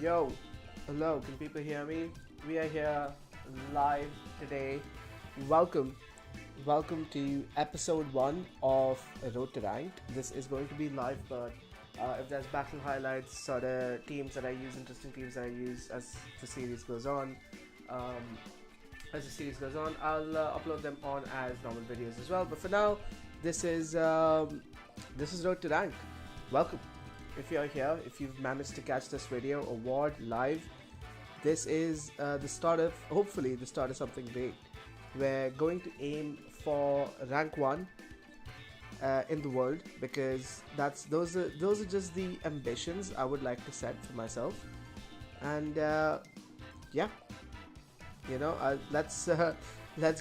Yo, hello, can people hear me? We are here live today. Welcome, welcome to episode 1 of Road to Ranked. This is going to be live, but if there's battle highlights, sort of teams that I use, interesting teams that I use as the series goes on, um, I'll upload them on as normal videos as well. But for now, this is Road to Ranked. Welcome. If you're here, if you've managed to catch this video award live, this is the start of, hopefully the start of something big. We're going to aim for rank 1 in the world, because those are just the ambitions I would like to set for myself. And yeah, let's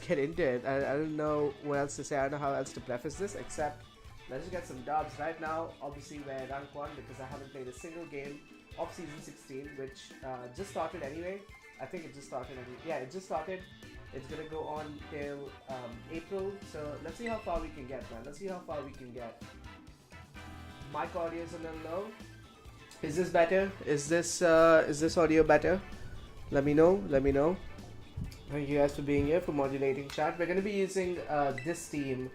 get into it. I don't know what else to say. I don't know how else to preface this except let's just get some dubs. Right now, obviously, we're rank 1 because I haven't played a single game of Season 16, which just started anyway. I think it just started anyway. Yeah, it just started. It's gonna go on till April. So let's see how far we can get, man. Let's see how far we can get. Mic audio is a little low. Is this better? Is this audio better? Let me know. Let me know. Thank you guys for being here, for modulating chat. We're gonna be using this team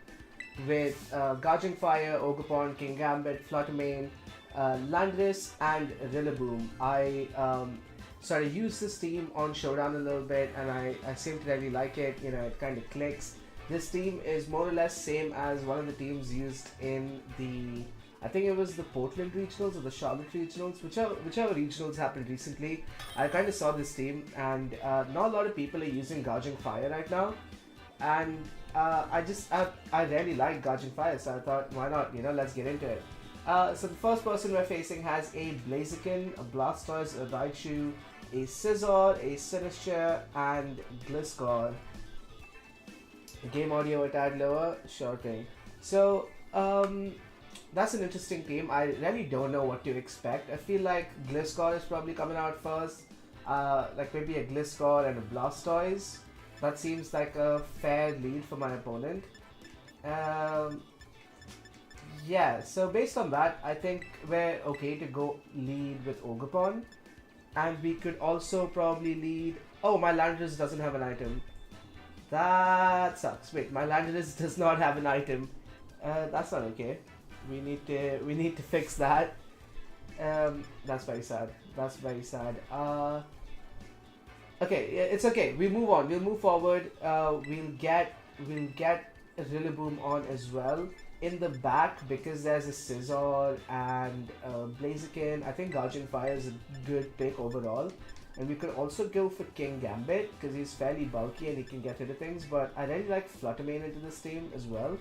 with Guardian Fire, Ogerpon, King Gambit, Fluttermane, Landris, and Rillaboom. I used this team on Showdown a little bit, and I seem to really like it. It kind of clicks. This team is more or less same as one of the teams used in the, I think it was the Portland regionals or the Charlotte regionals, whichever regionals happened recently. I kind of saw this team, and not a lot of people are using Guardian Fire right now, and I really like Guardian Fire, so I thought, why not, let's get into it. So the first person we're facing has a Blaziken, a Blastoise, a Raichu, a Scizor, a Sinister, and Gliscor. Game audio a tad lower, sure thing. So, that's an interesting team. I really don't know what to expect. I feel like Gliscor is probably coming out first, like maybe a Gliscor and a Blastoise. That seems like a fair lead for my opponent. Yeah, so based on that, I think we're okay to go lead with Ogerpon. And we could also probably lead... Oh, my Landorus doesn't have an item. That sucks. Wait, my Landorus does not have an item. That's not okay. We need to fix that. That's very sad. That's very sad. Okay, it's okay. We move on. We'll move forward. We'll get Rillaboom on as well in the back, because there's a Scizor and Blaziken. I think Guardian Fire is a good pick overall, and we could also go for King Gambit because he's fairly bulky and he can get rid of things. But I really like Fluttermane into this team as well.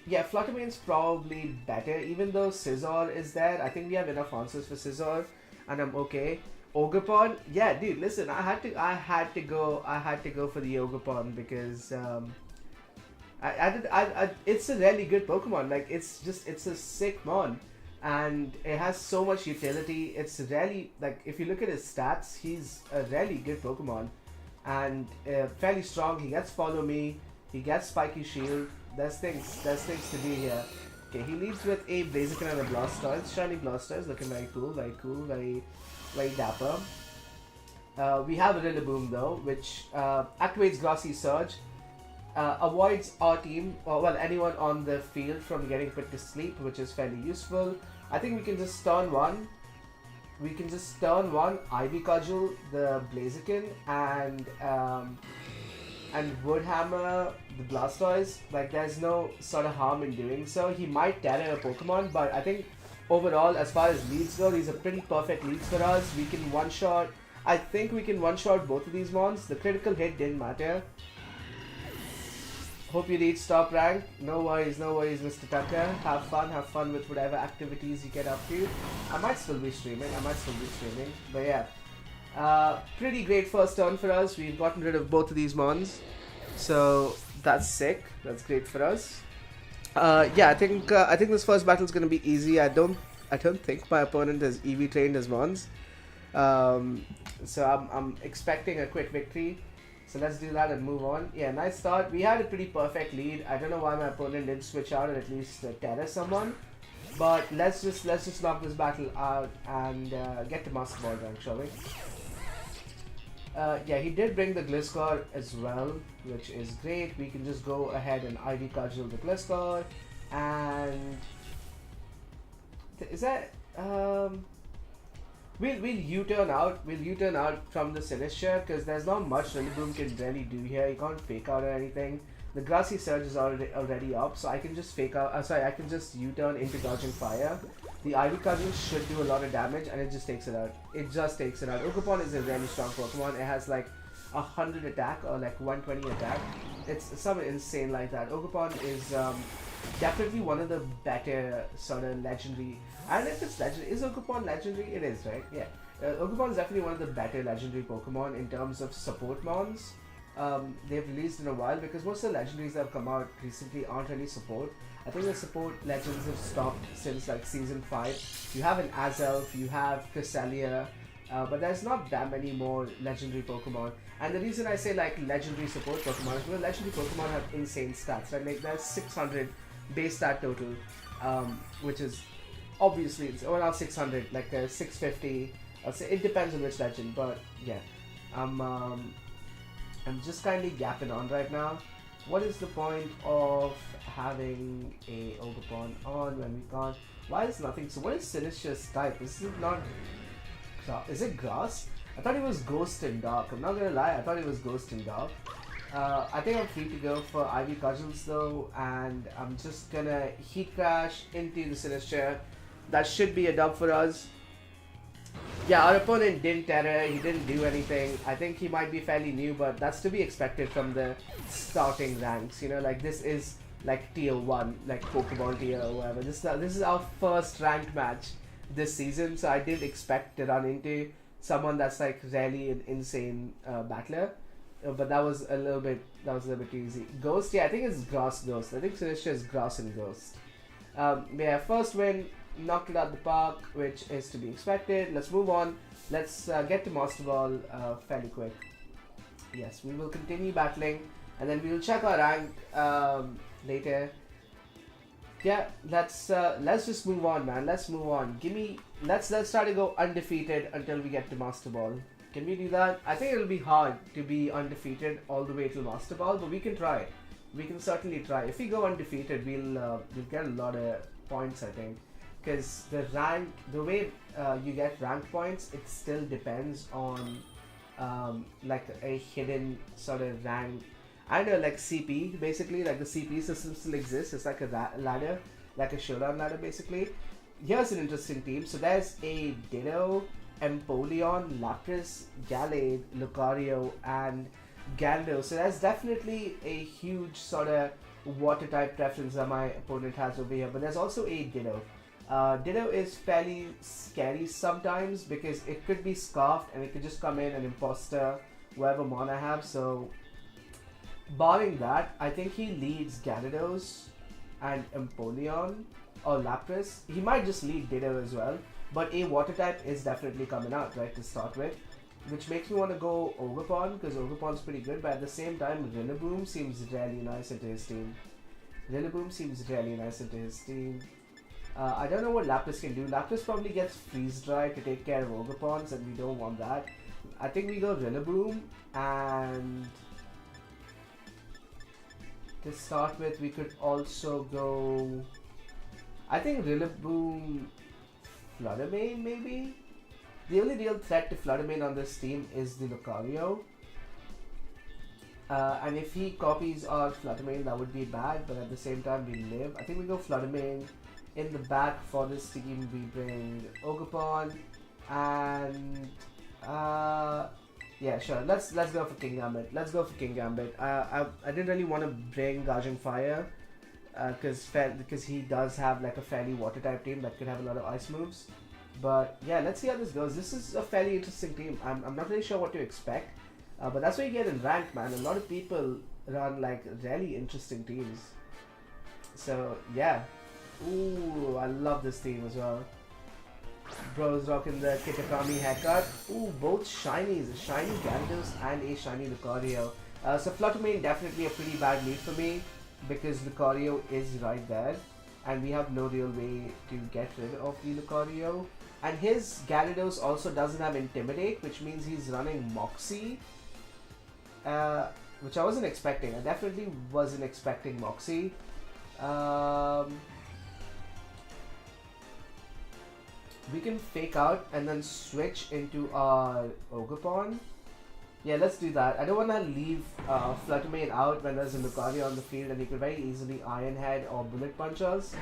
Yeah, Fluttermane's probably better, even though Scizor is there. I think we have enough answers for Scizor, and I'm okay. Ogerpon, yeah, dude. Listen, I had to go for the Ogerpon because it's a really good Pokemon. Like it's a sick mon, and it has so much utility. It's really, like, if you look at his stats, he's a really good Pokemon, and fairly strong. He gets Follow Me. He gets Spiky Shield. There's things to do here. Okay, he leads with a Blaziken and a Blastoise. Shiny Blastoise, looking very cool, very dapper. We have a Rillaboom though, which activates Grassy Surge, avoids our team, or well, anyone on the field from getting put to sleep, which is fairly useful. I think we can just turn one. We can just turn one Ivy Cudgel, the Blaziken, and Wood Hammer the Blastoise. Like, there's no sort of harm in doing so. He might terror a Pokemon, but I think overall, as far as leads go, these are pretty perfect leads for us. We can one-shot. I think we can one-shot both of these mons. The critical hit didn't matter. Hope you reach top rank. No worries, Mr. Tucker. Have fun with whatever activities you get up to. I might still be streaming. But yeah. Pretty great first turn for us. We've gotten rid of both of these mons. So that's sick. That's great for us. Yeah, I think this first battle is gonna be easy. I don't think my opponent is EV trained as mons. So I'm expecting a quick victory. So let's do that and move on. Yeah, nice start. We had a pretty perfect lead. I don't know why my opponent didn't switch out and at least terror someone. But let's just knock this battle out and get to Master Ball rank, shall we? Yeah, he did bring the Gliscor as well, which is great. We can just go ahead and IV cudgel the Gliscor, and is that we'll U-turn out. We'll U-turn out from the Sinister because there's not much Rillaboom can really do here. You can't fake out or anything. The Grassy Surge is already up, so I can just fake out. I can just U-turn into dodging fire. The Ivy Cudgel should do a lot of damage, and it just takes it out. It just takes it out. Ogerpon is a really strong Pokemon. It has like 100 attack or like 120 attack. It's something insane like that. Ogerpon is definitely one of the better sort of legendary. And if it's legendary, is Ogerpon legendary? It is, right? Yeah. Ogerpon is definitely one of the better legendary Pokemon in terms of support mons. They've released in a while because most of the legendaries that have come out recently aren't really support. I think the support legends have stopped since like season 5. You have an Azelf, you have Cresselia, but there's not that many more legendary Pokemon. And the reason I say like legendary support Pokemon is because legendary Pokemon have insane stats. Right? Like there's 600 base stat total, which is obviously it's around 600, like 650. I'll say it depends on which legend, but yeah. I'm just kindly gapping on right now. What is the point of having a Ogerpon on when we can't? Why is nothing? So what is Sinister's type? Is it not? Is it Grass? I thought it was Ghost and Dark. I'm not gonna lie, I thought it was Ghost and Dark. I think I'm free to go for Ivy Cudgels though, and I'm just gonna Heat Crash into the Sinister. That should be a dub for us. Yeah, our opponent didn't terror, he didn't do anything. I think he might be fairly new, but that's to be expected from the starting ranks. You know, like this is like tier 1, like Pokeball tier or whatever. This is our first ranked match this season, so I didn't expect to run into someone that's like really an insane battler. But that was a little bit too easy. Ghost, yeah, I think it's Grass Ghost. I think Sinister is Grass and Ghost. Yeah, first win. Knocked it out the park, which is to be expected. Let's move on. Let's get to Master Ball fairly quick. Yes, we will continue battling, and then we will check our rank later. Yeah, let's just move on, man. Let's move on. Let's try to go undefeated until we get to Master Ball. Can we do that? I think it'll be hard to be undefeated all the way till Master Ball, but we can try. We can certainly try. If we go undefeated, we'll get a lot of points, I think. Because the way you get rank points, it still depends on like a hidden sort of rank. I know, like CP, basically, like the CP system still exists. It's like a ladder, like a showdown ladder, basically. Here's an interesting team. So there's a Ditto, Empoleon, Lapras, Gallade, Lucario, and Gyarados. So there's definitely a huge sort of water type preference that my opponent has over here. But there's also a Ditto. Ditto is fairly scary sometimes because it could be Scarfed and it could just come in and imposter whatever mon I have. So barring that, I think he leads Gyarados and Empoleon or Lapras. He might just lead Ditto as well, but a water type is definitely coming out, right, to start with, which makes me want to go Ogerpon because Ogerpon's pretty good, but at the same time Rillaboom seems really nice into his team. I don't know what Lapras can do. Lapras probably gets Freeze Dry to take care of Ogerpons, and we don't want that. I think we go Rillaboom, and to start with, we could also go. I think Rillaboom, Fluttermane maybe. The only real threat to Fluttermane on this team is the Lucario. And if he copies our Fluttermane, that would be bad, but at the same time, we live. I think we go Fluttermane. In the back for this team, we bring Ogerpon, and yeah, sure. Let's go for King Gambit. I didn't really want to bring Gushing Fire, because he does have like a fairly water type team that could have a lot of ice moves. But yeah, let's see how this goes. This is a fairly interesting team. I'm not really sure what to expect, but that's what you get in ranked, man. A lot of people run like really interesting teams. So yeah. Ooh, I love this team as well. Bro's rocking the Kitakami haircut. Ooh, both shinies. A shiny Gyarados and a shiny Lucario. So Fluttermane definitely a pretty bad lead for me because Lucario is right there. and we have no real way to get rid of the Lucario. And his Gyarados also doesn't have Intimidate, which means he's running Moxie, which I wasn't expecting. I definitely wasn't expecting Moxie. We can fake out and then switch into our Ogerpon. Yeah, let's do that. I don't want to leave Fluttermane out when there's a Lucario on the field, and he could very easily Iron Head or Bullet Punch us,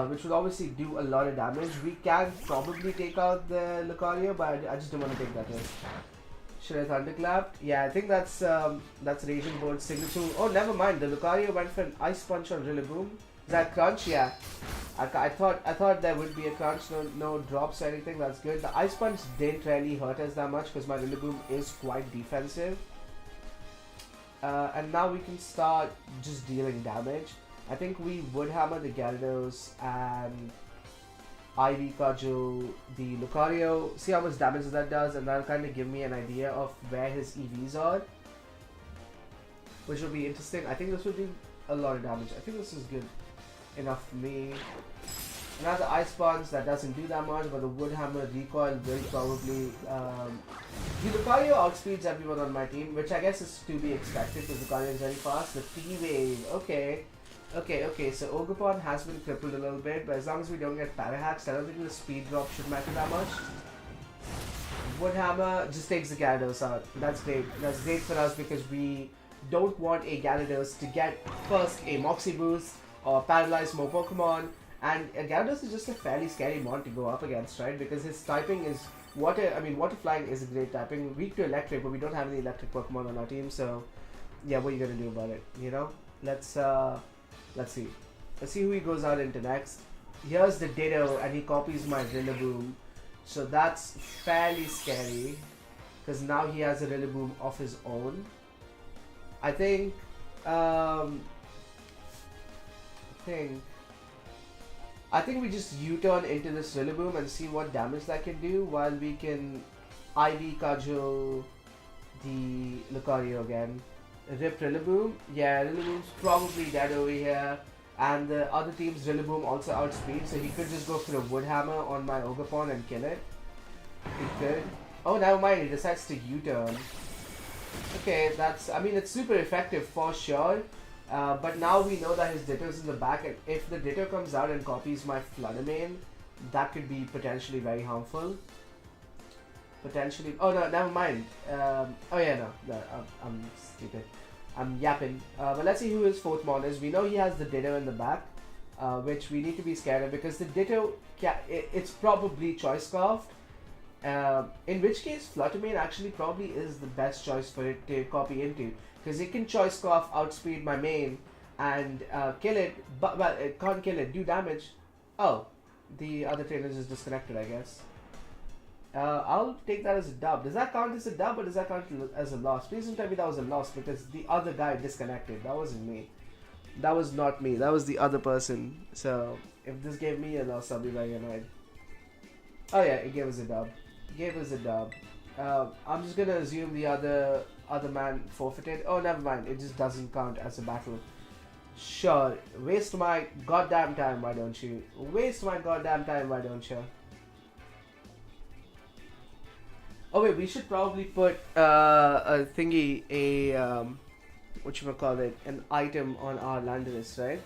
which would obviously do a lot of damage. We can probably take out the Lucario, but I just don't want to take that risk. Should I Thunderclap? Yeah, I think that's Raging Bolt signature. Oh, never mind. The Lucario went for an Ice Punch on Rillaboom. Is that crunch? Yeah. I thought there would be a crunch, no drops or anything. That's good. The Ice Punch didn't really hurt us that much because my Rillaboom is quite defensive. And now we can start just dealing damage. I think we would hammer the Gyarados and Ivy Cudgel the Lucario. See how much damage that does, and that'll kind of give me an idea of where his EVs are, which will be interesting. I think this would do a lot of damage. I think this is good enough for me. Another Ice Punch that doesn't do that much, but the Wood Hammer recoil will probably the Lucario outspeeds everyone on my team, which I guess is to be expected because Lucario is very fast. The T-Wave, okay, so Ogerpon has been crippled a little bit, but as long as we don't get Parahaxed, I don't think the speed drop should matter that much. Wood Hammer just takes the Gyarados out. That's great. That's great for us because we don't want a Gyarados to get first a Moxie boost or paralyze more Pokemon, and Gyarados is just a fairly scary mon to go up against, right? Because his typing is water. I mean, Water Flying is a great typing, weak to Electric, but we don't have any Electric Pokemon on our team, so yeah, what are you gonna do about it? You know, let's see who he goes out into next. Here's the Ditto, and he copies my Rillaboom, so that's fairly scary because now he has a Rillaboom of his own. I think we just U-turn into this Rillaboom and see what damage that can do while we can Ivy Cudgel the Lucario again. Rip Rillaboom. Yeah, Rillaboom's probably dead over here. And the other team's Rillaboom also outspeed, so he could just go for a Wood Hammer on my Ogerpon and kill it. He could. Oh, never mind, he decides to U-turn. Okay, I mean, it's super effective for sure. But now we know that his Ditto's in the back, and if the Ditto comes out and copies my Fluttermane, that could be potentially very harmful. Potentially. Oh no, never mind. Oh yeah, no, I'm stupid. I'm yapping. But let's see who his fourth mon is. We know he has the Ditto in the back, which we need to be scared of because the Ditto, it's probably Choice Scarfed. In which case, Fluttermane actually probably is the best choice for it to copy into. Because it can Choice Scarf, outspeed my main, and kill it, but well, it can't kill it, do damage. Oh, the other trainer is disconnected, I guess. I'll take that as a dub. Does that count as a dub or does that count as a loss? Please don't tell me that was a loss because the other guy disconnected. That wasn't me. That was not me. That was the other person. So, if this gave me a loss, I'll be very annoyed. Oh yeah, it gave us a dub. It gave us a dub. I'm just gonna assume the other man forfeited. Oh, never mind. It just doesn't count as a battle. Sure. Waste my goddamn time, why don't you? Waste my goddamn time, why don't you? Oh wait, we should probably put a thingy, whatchamacallit, an item on our Landorus, right?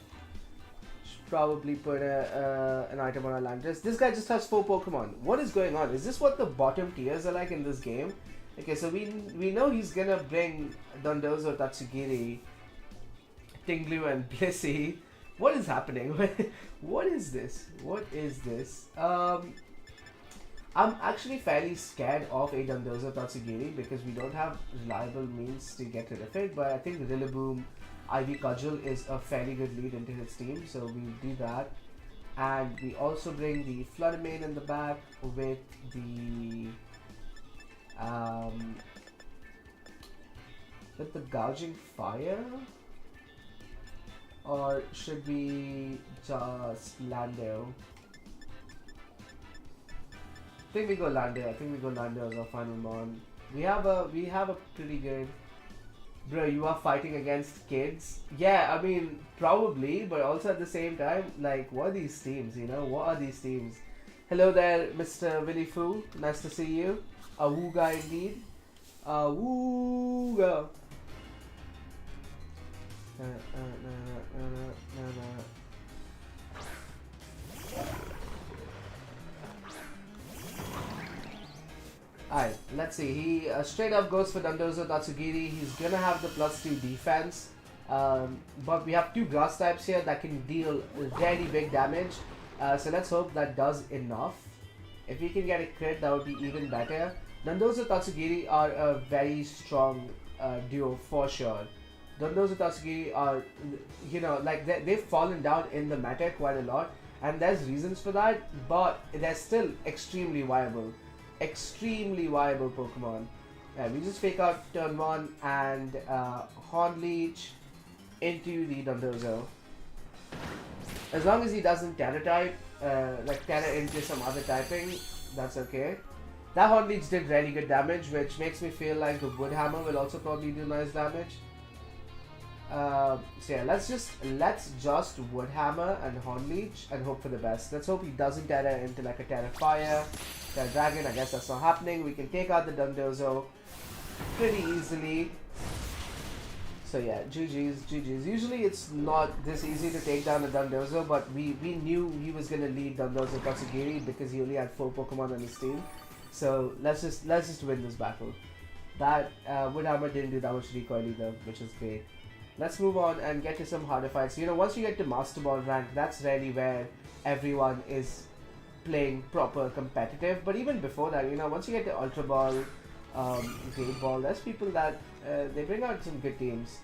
Should probably put an item on our Landorus. This guy just has 4 Pokemon. What is going on? Is this what the bottom tiers are like in this game? Okay, so we know he's gonna bring Dondozo, Tatsugiri, Tinglu, and Blissey. What is happening? What is this? What is this? I'm actually fairly scared of a Dondozo Tatsugiri because we don't have reliable means to get rid of it, but I think Rillaboom, Ivy Cudgel is a fairly good lead into his team, so we'll do that. And we also bring the Fluttermane in the back with the Gouging Fire? Or should we just Lando? I think we go Lando. I think we go Lando as our final mon. We have a pretty good Bro, you are fighting against kids? Yeah, I mean, probably, but also at the same time, like, what are these teams, you know? What are these teams? Hello there, Mr. Willy Foo. Nice to see you. A wooga indeed. A wooga. Alright, let's see. He straight up goes for Dandozo Tatsugiri. He's gonna have the +2 defense. But we have 2 grass types here that can deal very big damage. So let's hope that does enough. If we can get a crit, that would be even better. Dandozo Tatsugiri are a very strong duo for sure. Dandozo Tatsugiri are, you know, like they've fallen down in the meta quite a lot. And there's reasons for that, but they're still extremely viable. Extremely viable Pokemon. Yeah, we just fake out turn 1 and Horn Leech into the Dondozo. As long as he doesn't Terra type, like Terra into some other typing, that's okay. That Horn Leech did really good damage, which makes me feel like the Wood Hammer will also probably do nice damage. So yeah, let's just Wood Hammer and Horn Leech and hope for the best. Let's hope he doesn't Terra into like a Terra Fire, Terra Dragon. I guess that's not happening. We can take out the Dondozo pretty easily. So yeah, GG's. Usually it's not this easy to take down a Dondozo, but we knew he was gonna lead Dondozo Tatsugiri because he only had 4 Pokemon on his team. So let's just win this battle. That Wood Hammer didn't do that much recoil either, which is great. Let's move on and get to some harder fights. You know, once you get to Master Ball rank, that's really where everyone is playing proper competitive. But even before that, you know, once you get to Ultra Ball, Great Ball, there's people that they bring out some good teams.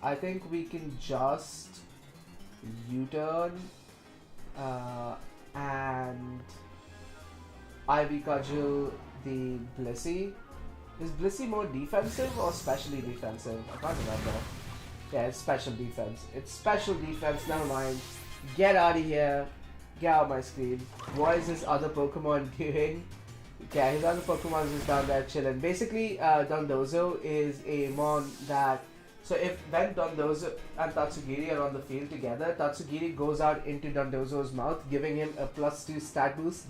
I think we can just U-turn and Ivy Cudgel the Blissey. Is Blissey more defensive or specially defensive? I can't remember. Yeah, it's special defense. It's special defense, never mind. Get out of here. Get out of my screen. What is this other Pokemon doing? Yeah, his other Pokemon is just down there chilling. Basically, Dondozo is a mon that... So when Dondozo and Tatsugiri are on the field together, Tatsugiri goes out into Dondozo's mouth, giving him a +2 stat boost.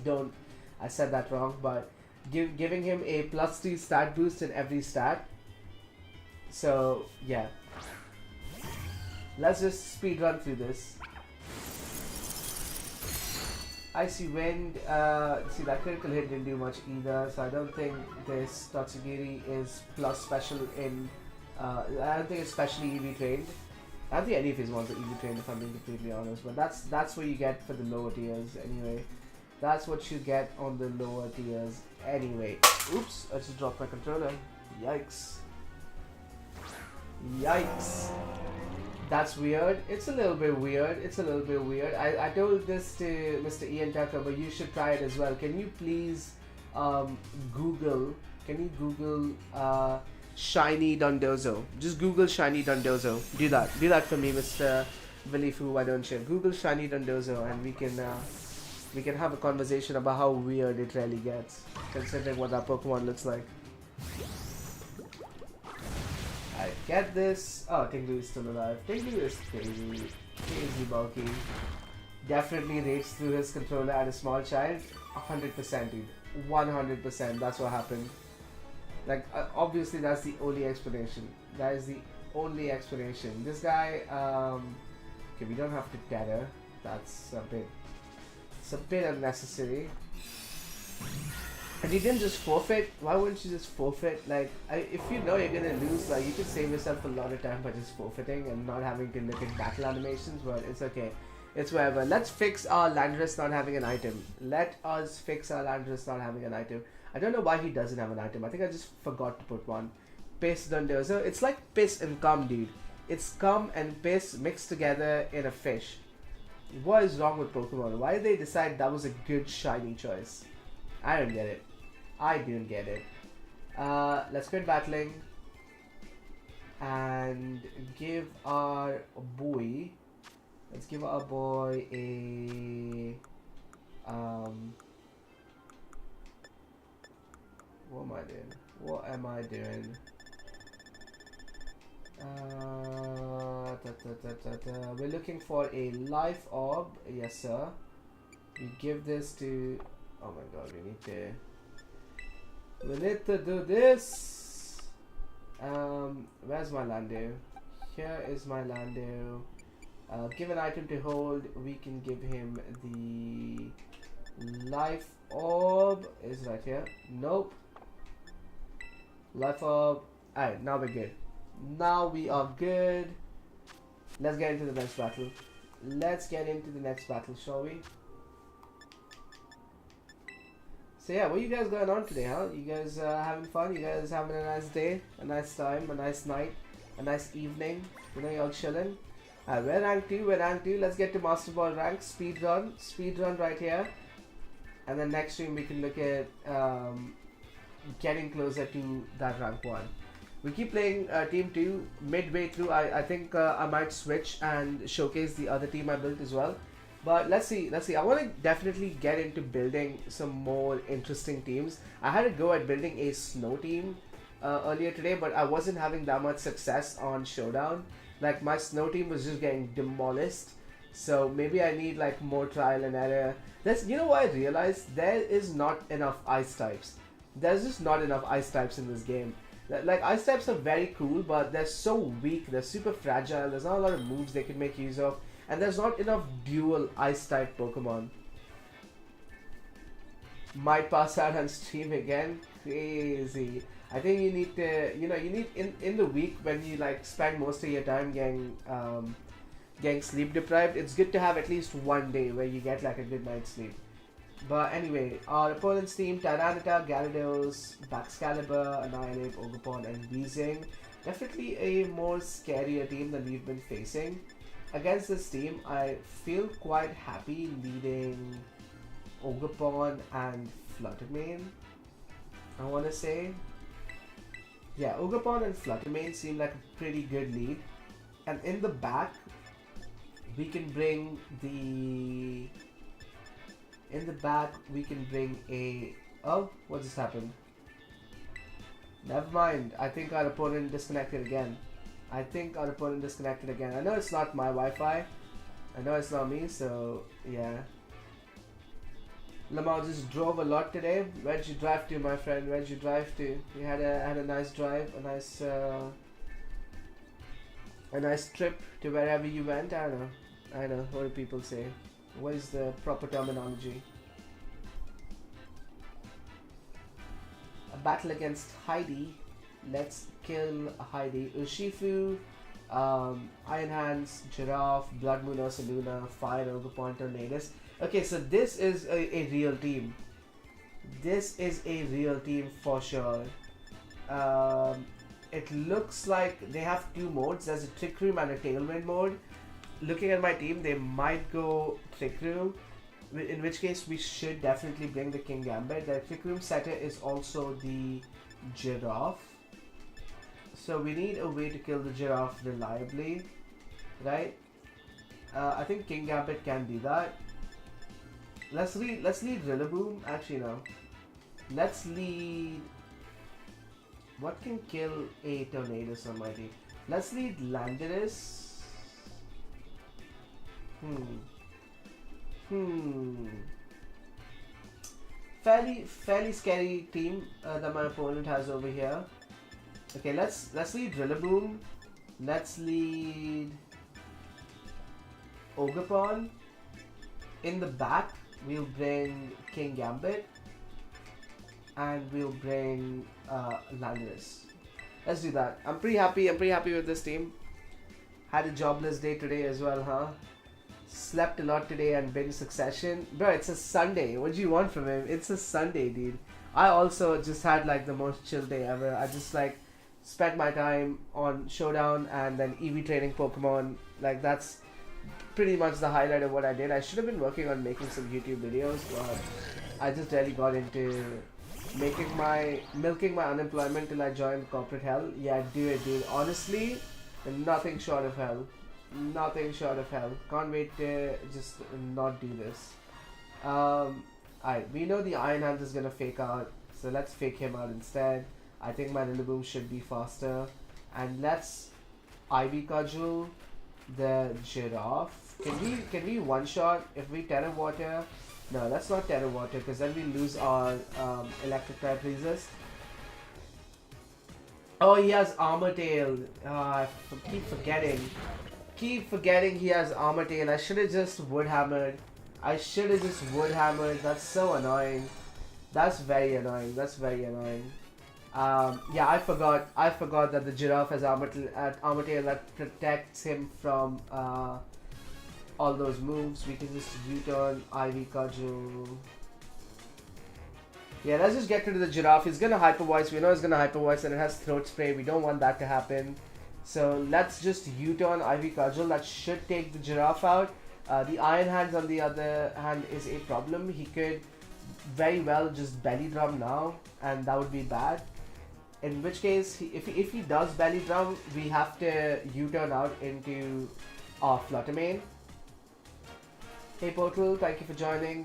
I said that wrong, but... Giving him a +2 stat boost in every stat. So yeah, let's just speed run through this. Icy Wind. See, that critical hit didn't do much either, so I don't think this Tatsugiri is plus special in. I don't think it's specially EV trained. I don't think any of his ones are EV trained, if I'm being completely honest. But that's what you get for the lower tiers anyway. That's what you get on the lower tiers anyway. Oops, I just dropped my controller. Yikes. Yikes. That's weird. It's a little bit weird. I told this to Mr. Ian Tucker, but you should try it as well. Can you please Google Shiny Dondozo? Just Google Shiny Dondozo. Do that for me, Mr. Willy Foo, why don't you? Google Shiny Dondozo and we can have a conversation about how weird it really gets, considering what that Pokemon looks like. I get this. Oh, Tinglu is still alive. Tinglu is crazy bulky. Definitely raged through his controller at a small child. 100%, dude. 100%. That's what happened. Like, obviously, that's the only explanation. That is the only explanation. This guy, okay, we don't have to tether. That's a bit unnecessary. And he didn't just forfeit. Why wouldn't you just forfeit? Like, if you know you're gonna lose, like, you could save yourself a lot of time by just forfeiting and not having to look at battle animations, but it's okay. It's whatever. Let's fix our Landorus not having an item. Let us fix our Landorus not having an item. I don't know why he doesn't have an item. I think I just forgot to put one. Piss Dondozo. It's like piss and cum, dude. It's cum and piss mixed together in a fish. What is wrong with Pokemon? Why did they decide that was a good shiny choice? I don't get it. I don't get it. Let's quit battling and give our boy. Let's give our boy a what am I doing? We're looking for a life orb. Yes, sir. We give this to. Oh my god, we need to. We need to do this. Where's my Lando? Here is my Lando. Give an item to hold. We can give him the life orb. Is right here. Nope. Life orb. Alright, now we're good. Now we are good. Let's get into the next battle. Let's get into the next battle, shall we? So yeah, what you guys going on today, huh? You guys having fun? You guys having a nice day, a nice time, a nice night, a nice evening? You know, y'all chilling. We're rank 2, we're rank 2. Let's get to Master Ball rank. Speed run right here. And then next stream we can look at getting closer to that rank 1. We keep playing team 2. Midway through, I think I might switch and showcase the other team I built as well. But let's see. I want to definitely get into building some more interesting teams. I had a go at building a snow team earlier today, but I wasn't having that much success on Showdown. Like, my snow team was just getting demolished. So maybe I need like more trial and error. You know what I realized? There is not enough ice types. There's just not enough ice types in this game. Like, ice types are very cool, but they're so weak. They're super fragile. There's not a lot of moves they can make use of. And there's not enough dual ice type Pokemon. Might pass out on stream again. Crazy. I think you need to, you need in the week when you like spend most of your time getting sleep deprived, it's good to have at least one day where you get like a good night's sleep. But anyway, our opponent's team: Tyranitar, Gyarados, Baxcalibur, Annihilate, Ogerpon, and Weezing. Definitely a more scarier team than we've been facing. Against this team, I feel quite happy leading Ogerpon and Fluttermane. I want to say, yeah, Ogerpon and Fluttermane seem like a pretty good lead. And in the back, we can bring the. In the back, we can bring a. Oh, what just happened? Never mind. I think our opponent disconnected again. I know it's not my Wi-Fi. I know it's not me, so yeah. Lamau just drove a lot today. Where'd you drive to, my friend? Where'd you drive to? You had a nice drive, a nice trip to wherever you went. I don't know. What do people say? What is the proper terminology? A battle against Heidi. Let's kill Heidi. Urshifu, Iron Hands, Giraffe, Blood Moon Ursaluna, Fire Ogerpon, Tornadus. Okay, so this is a real team. This is a real team for sure. It looks like they have two modes. There's a Trick Room and a Tailwind mode. Looking at my team, they might go Trick Room, in which case we should definitely bring the King Gambit. The Trick Room setter is also the Giraffe. So we need a way to kill the Giraffe reliably, right? I think King Gambit can do that. Let's lead Rillaboom. Actually, no. Let's lead. What can kill a Tornadus on my team? Let's lead Landorus. Fairly scary team that my opponent has over here. Okay, let's lead Rillaboom. Let's lead Ogerpon. In the back, we'll bring King Gambit. And we'll bring Landorus. Let's do that. I'm pretty happy with this team. Had a jobless day today as well, huh? Slept a lot today and binge Succession. Bro, it's a Sunday. What do you want from him? It's a Sunday, dude. I also just had like the most chill day ever. I just like spent my time on Showdown and then EV training Pokemon. Like, that's pretty much the highlight of what I did. I should have been working on making some YouTube videos, but I just really got into milking my unemployment till I joined corporate hell. Yeah, do it, dude. Honestly, nothing short of hell. Nothing short of hell. Can't wait to just not do this. Alright, we know the Iron Hand is gonna fake out, so let's fake him out instead. I think my Rillaboom should be faster. And let's Ivy Cudgel, the Giraffe. Can we one shot if we Terra Water? No, let's not Terra Water because then we lose our electric type resist. Oh, he has Armor Tail. I keep forgetting. Keep forgetting he has Armor Tail. I should have just Wood Hammered. That's so annoying. That's very annoying. Yeah, I forgot that the Giraffe has Armor Tail that protects him from all those moves. We can just U-turn, Ivy Cudgel. Yeah, let's just get rid of the Giraffe. He's gonna Hyper Voice. We know he's gonna Hyper Voice and it has Throat Spray. We don't want that to happen. So let's just U-turn Ivy Cudgel. That should take the Giraffe out. The Iron Hands on the other hand is a problem. He could very well just Belly Drum now and that would be bad. In which case, if he does Belly Drum, we have to U-turn out into Flutter Mane. Hey Portal, thank you for joining.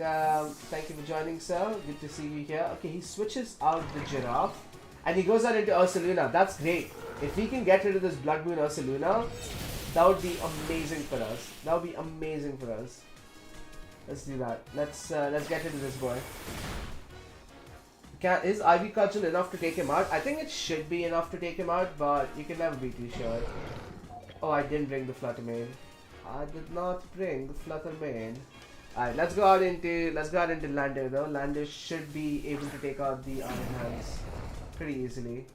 Sir. Good to see you here. Okay, he switches out the Giraffe and he goes out into Ursaluna. That's great. If we can get rid of this Blood Moon Ursaluna, that would be amazing for us. Let's do that. Let's get rid of this boy. Is Ivy Cudgel enough to take him out? I think it should be enough to take him out, but you can never be too sure. Oh, I didn't bring the Flutter Mane. I did not bring the Flutter Mane. Alright, let's go out into Lander though. Lander should be able to take out the Iron Hands pretty easily.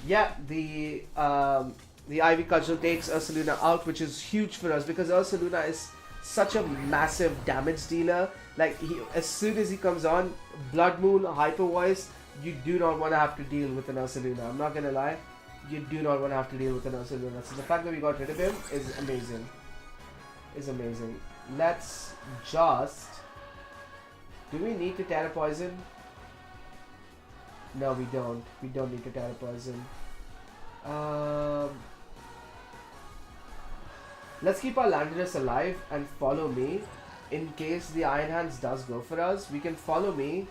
Yeah, the Ivy Cudgel takes Ursaluna out, which is huge for us because Ursaluna is such a massive damage dealer. Like as soon as he comes on, Blood Moon, Hyper Voice, you do not want to have to deal with an Ursaluna. I'm not gonna lie. You do not want to have to deal with an Ursaluna. So the fact that we got rid of him is amazing. Let's just... Do we need to Terra Poison? No, we don't. We don't need to Terra Poison. Let's keep our Landorus alive and follow me. In case the Iron Hands does go for us, we can follow me.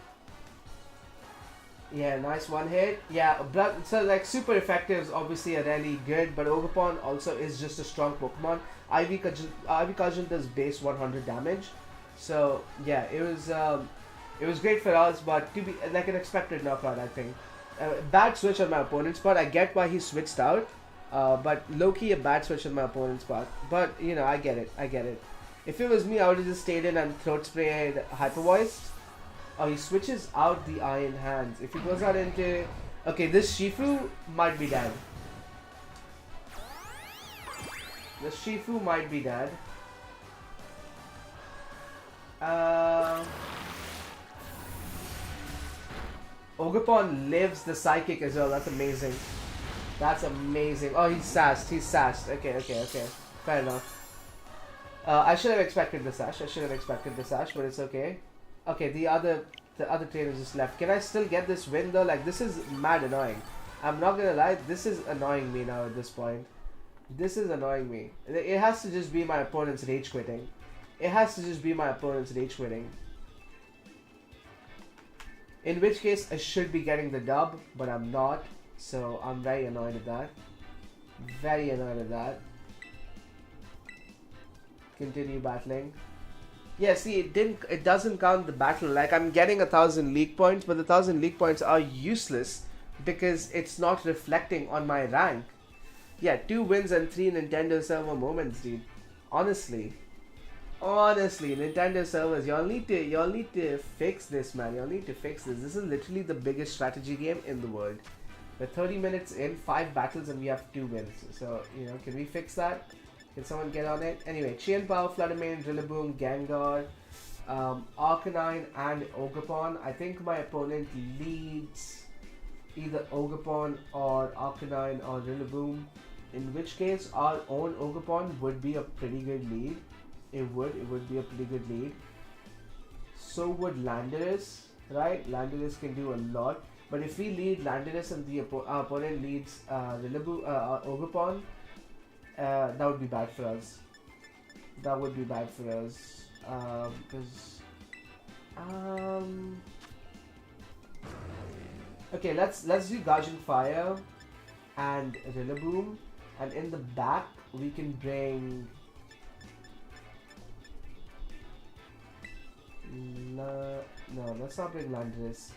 Yeah, nice one hit. Yeah, so like super effectives obviously are really good, but Ogerpon also is just a strong Pokemon. Ivy Cudgel does base 100 damage, so yeah, it was great for us, but to be like an expected knockout, I think. Bad switch on my opponent's part. I get why he switched out, but low-key a bad switch on my opponent's part. But you know, I get it. If it was me, I would have just stayed in and Throat Sprayed Hyper Voiced. Oh, he switches out the Iron Hands. If he goes out into... Okay, this Shifu might be dead. Ogerpon lives the Psychic as well. That's amazing. Oh, he's sassed. Okay. Fair enough. I should have expected the sash. But it's okay. Okay, the other trainer just left. Can I still get this win though? Like, this is mad annoying. I'm not gonna lie, this is annoying me now at this point. It has to just be my opponent's rage quitting. In which case, I should be getting the dub, but I'm not. So, I'm very annoyed at that. Continue battling. Yeah, see, it doesn't count the battle. Like, I'm getting 1,000 league points, but the 1,000 league points are useless because it's not reflecting on my rank. Yeah, 2 wins and 3 Nintendo server moments, dude. Honestly, Nintendo servers, y'all need to fix this, man. This is literally the biggest strategy game in the world. We're 30 minutes in, 5 battles, and we have 2 wins. So, you know, can we fix that? Can someone get on it? Anyway, Chien Power, Flutter Mane, Rillaboom, Gengar, Arcanine, and Ogerpon. I think my opponent leads either Ogerpon or Arcanine or Rillaboom. In which case, our own Ogerpon would be a pretty good lead. It would be a pretty good lead. So would Landorus, right? Landorus can do a lot. But if we lead Landorus and our opponent leads Rillaboom, Ogerpon, that would be bad for us. Okay, let's do Guardian Fire and Rillaboom, and in the back we can bring no, let's not bring Landorus.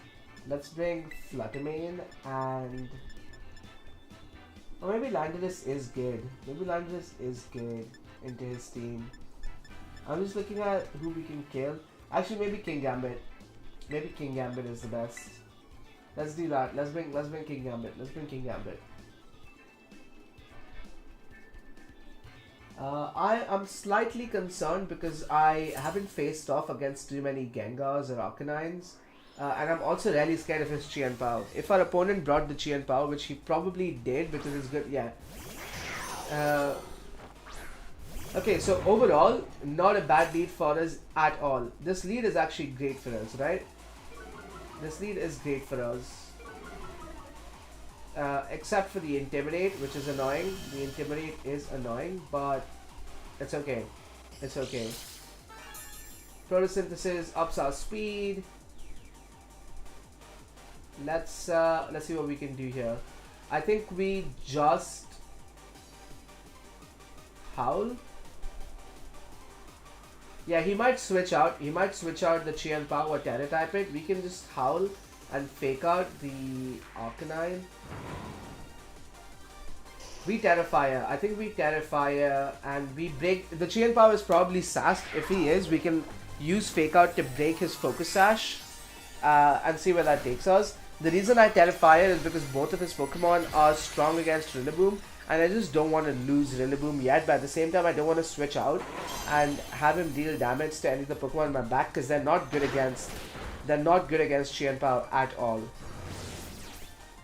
Let's bring Fluttermane and or maybe Landorus is good. Maybe Landorus is good into his team. I'm just looking at who we can kill. Actually, maybe King Gambit. Maybe King Gambit is the best. Let's do that. Let's bring King Gambit. Let's bring King Gambit. I am slightly concerned because I haven't faced off against too many Gengars or Arcanines. And I'm also really scared of his Chien Pao. If our opponent brought the Chien Pao, which he probably did because it's good, yeah. Okay, so overall, not a bad lead for us at all. This lead is actually great for us, right? This lead is great for us. Except for the Intimidate, which is annoying. The Intimidate is annoying, but it's okay. It's okay. Photosynthesis ups our speed. Let's see what we can do here. I think we just Howl. Yeah, he might switch out. He might switch out the Chien Pao or Terra type it. We can just Howl and fake out the Arcanine. We Terrafire. I think we Terrafire and we break. The Chien Pao is probably sassed. If he is, we can use fake out to break his Focus Sash and see where that takes us. The reason I Terrafire is because both of his Pokemon are strong against Rillaboom, and I just don't want to lose Rillaboom yet, but at the same time I don't want to switch out and have him deal damage to any of the Pokemon in my back because they're not good against Chien Pao at all.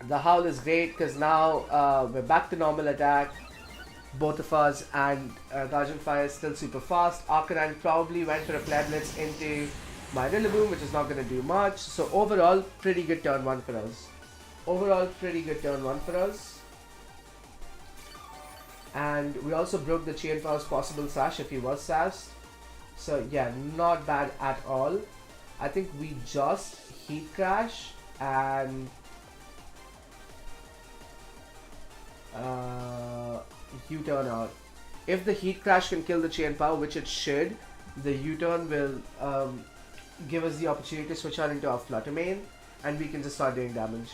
The Howl is great because now we're back to normal attack, both of us, and Guardian Fire is still super fast. Arcanine probably went for a Flare Blitz into my Rillaboom, which is not going to do much. So overall, pretty good turn 1 for us. And we also broke the Chien Pao's possible sash if he was sassed. So yeah, not bad at all. I think we just Heat Crash and U-turn out. If the Heat Crash can kill the Chien Pao, which it should, the U-turn will give us the opportunity to switch out into our Fluttermane, and we can just start doing damage.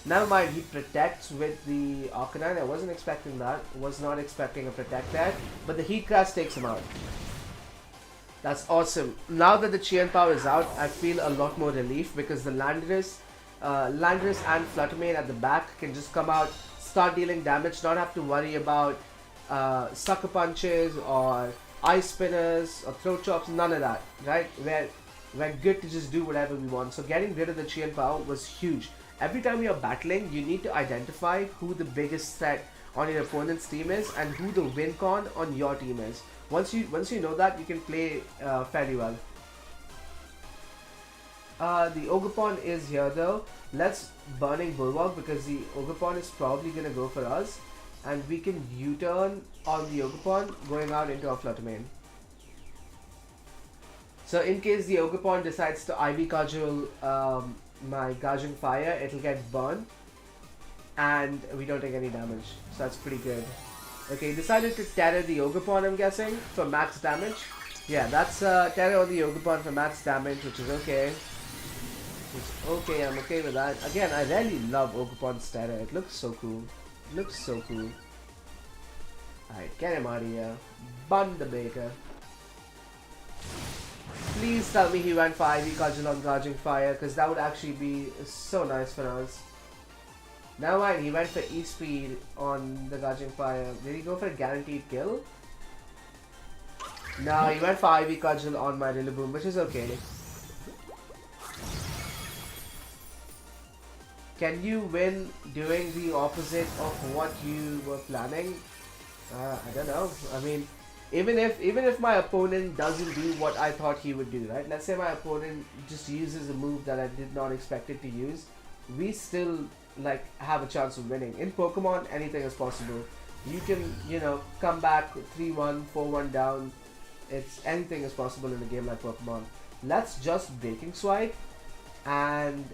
Never mind, he protects with the Arcanine. I wasn't expecting that. Was not expecting a protect there. But the Heat Crash takes him out. That's awesome. Now that the Chien Pao is out, I feel a lot more relief because the Landorus and Fluttermane at the back can just come out, start dealing damage, not have to worry about Sucker Punches or Ice Spinners or Throat Chops, none of that, right? We're good to just do whatever we want. So getting rid of the Chien Pao was huge. Every time you're battling, you need to identify who the biggest threat on your opponent's team is and who the win con on your team is. Once you know that, you can play fairly well. The Ogerpon is here though. Let's Burning Bulwark because the Ogerpon is probably gonna go for us, and we can U-turn on the Ogerpon going out into our Fluttermane. So in case the Ogerpon decides to Ivy Cudgel my Guardian Fire, it'll get burned and we don't take any damage. So that's pretty good. Okay, decided to Terra the Ogerpon, I'm guessing, for max damage. Yeah, that's Terra on the Ogerpon for max damage, which is okay. I'm okay with that. Again, I really love Ogerpon's Terra. It looks so cool. Alright, get him out of here. Bun the Baker. Please tell me he went for Ivy Cudgel on Guardian Fire, because that would actually be so nice for us. Never mind, he went for E-Speed on the Guardian Fire. Did he go for a guaranteed kill? No, he went for Ivy Cudgel on my Rillaboom, which is okay. Can you win doing the opposite of what you were planning? I don't know. I mean, even if my opponent doesn't do what I thought he would do, right? Let's say my opponent just uses a move that I did not expect it to use. We still like have a chance of winning. In Pokemon, anything is possible. You can, come back 3-1, 4-1 down. Anything is possible in a game like Pokemon. Let's just Breaking Swipe and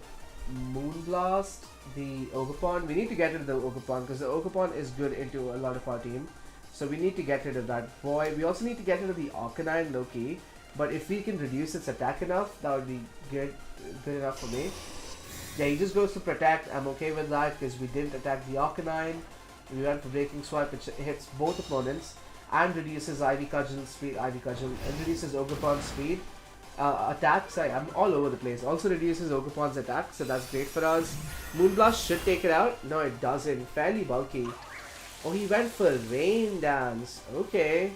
Moonblast the Ogerpon. We need to get rid of the Ogerpon because the Ogerpon is good into a lot of our team. So we need to get rid of that boy. We also need to get rid of the Arcanine low-key. But if we can reduce its attack enough, that would be good enough for me. Yeah, he just goes to protect. I'm okay with that because we didn't attack the Arcanine. We went for Breaking Swipe, which hits both opponents and reduces Ivy Cudgel speed, and reduces Ogerpon's speed. Attack, sorry, I'm all over the place. Also reduces Ogerpon's attack, so that's great for us. Moonblast should take it out. No, it doesn't. Fairly bulky. Oh, he went for Rain Dance. Okay.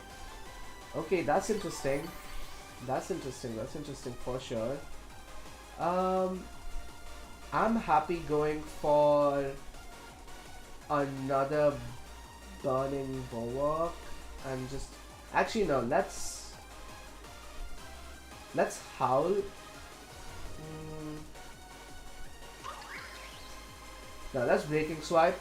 Okay, that's interesting. That's interesting for sure. I'm happy going for another Burning Bulwark and just actually no, let's howl. No, let's Breaking Swipe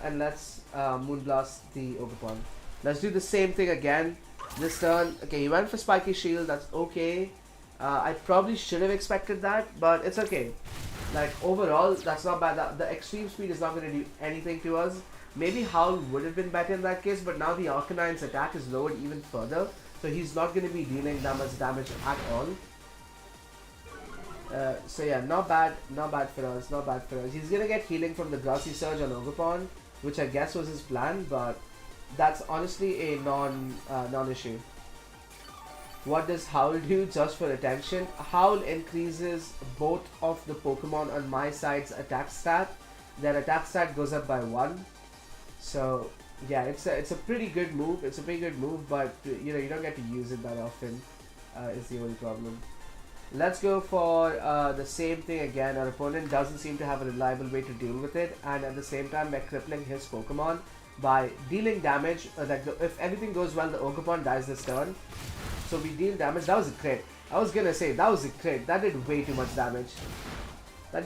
and let's Moonblast the Ogerpon. Let's do the same thing again this turn. Okay, he went for Spiky Shield, that's okay. I probably should have expected that, but it's okay. Like, overall, that's not bad. The extreme speed is not going to do anything to us. Maybe Howl would have been better in that case, but now the Arcanine's attack is lowered even further. So he's not going to be dealing that much damage at all. So yeah, not bad for us. He's going to get healing from the Grassy Surge on Ogerpon, which I guess was his plan, but that's honestly a non-issue. What does Howl do just for attention? Howl increases both of the Pokemon on my side's attack stat. Their attack stat goes up by 1. So yeah, it's a pretty good move. But you know, you don't get to use it that often. Is the only problem. Let's go for the same thing again. Our opponent doesn't seem to have a reliable way to deal with it, and at the same time we're crippling his Pokemon by dealing damage. If everything goes well, the Ogerpon dies this turn. So we deal damage. That was a crit. I was gonna say, that was a crit. That did way too much damage. Alright,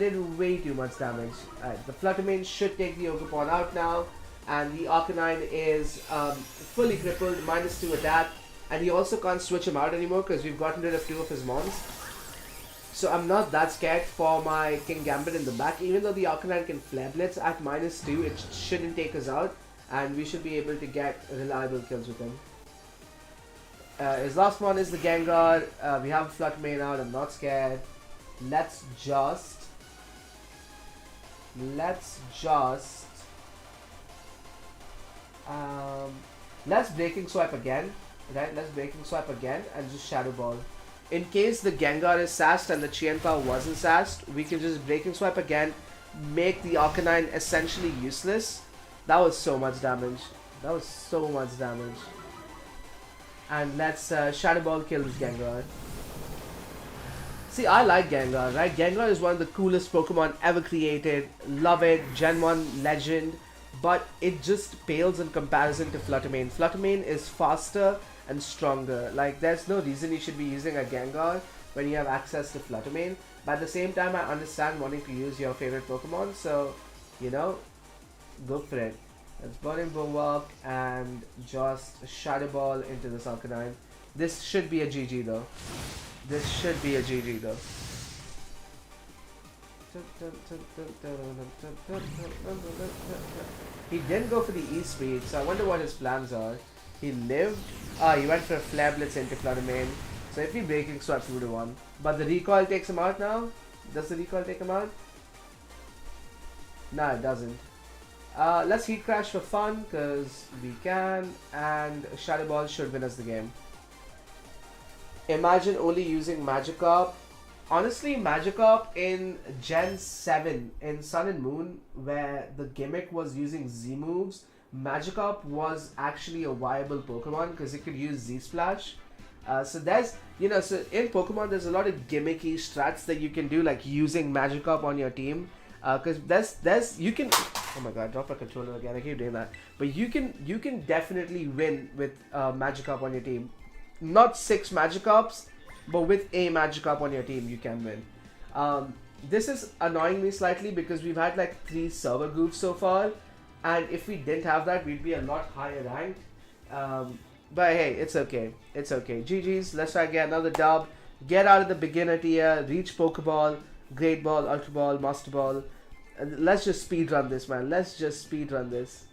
the Fluttermane should take the Ogerpon out now. And the Arcanine is fully crippled, -2 attack. And he also can't switch him out anymore because we've gotten rid of 2 of his mons. So I'm not that scared for my King Gambit in the back. Even though the Arcanine can Flare Blitz at -2, it shouldn't take us out. And we should be able to get reliable kills with him. His last one is the Gengar. We have Fluttermane out. I'm not scared. Let's Breaking Swipe again. Right? Let's Breaking Swipe again and just Shadow Ball. In case the Gengar is sassed and the Chienpa wasn't sassed, we can just Breaking Swipe again, make the Arcanine essentially useless. That was so much damage. And let's Shadow Ball kill this Gengar. See, I like Gengar, right? Gengar is one of the coolest Pokemon ever created. Love it, Gen 1 legend. But it just pales in comparison to Fluttermane. Fluttermane is faster and stronger. Like, there's no reason you should be using a Gengar when you have access to Fluttermane. But at the same time, I understand wanting to use your favorite Pokemon. So, you know, go for it. Let's Burning Bulwark and just Shadow Ball into this Arcanine. This should be a GG though. He didn't go for the E-Speed, so I wonder what his plans are. He lived. He went for a Flare Blitz into Fluttermane. So if he Breaking Swipe, he would have won. But the recoil takes him out now? Does the recoil take him out? Nah, it doesn't. Let's Heat Crash for fun, because we can, and Shadow Ball should win us the game. Imagine only using Magikarp. Honestly, Magikarp in Gen 7 in Sun and Moon, where the gimmick was using Z moves, Magikarp was actually a viable Pokemon because it could use Z Splash. So there's, so in Pokemon there's a lot of gimmicky strats that you can do, like using Magikarp on your team. Because you can, oh my god, drop a controller again, I keep doing that. But you can definitely win with Magikarp on your team. Not 6 Magikarps, but with a Magikarp on your team, you can win. This is annoying me slightly because we've had like 3 server goofs so far. And if we didn't have that, we'd be a lot higher ranked. But hey, it's okay. GG's, let's try to get another dub. Get out of the beginner tier, reach Pokeball, Great Ball, Ultra Ball, Master Ball. Let's just speed run this, man. Let's just speed run this.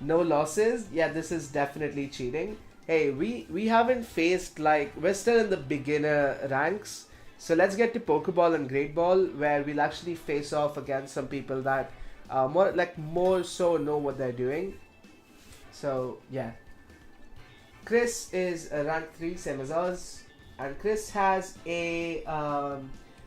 No losses. Yeah, this is definitely cheating. Hey, we haven't faced, like, we're still in the beginner ranks. So let's get to Pokeball and Great Ball, where we'll actually face off against some people that more so know what they're doing. So yeah, Chris is rank 3, same as us, and Chris has a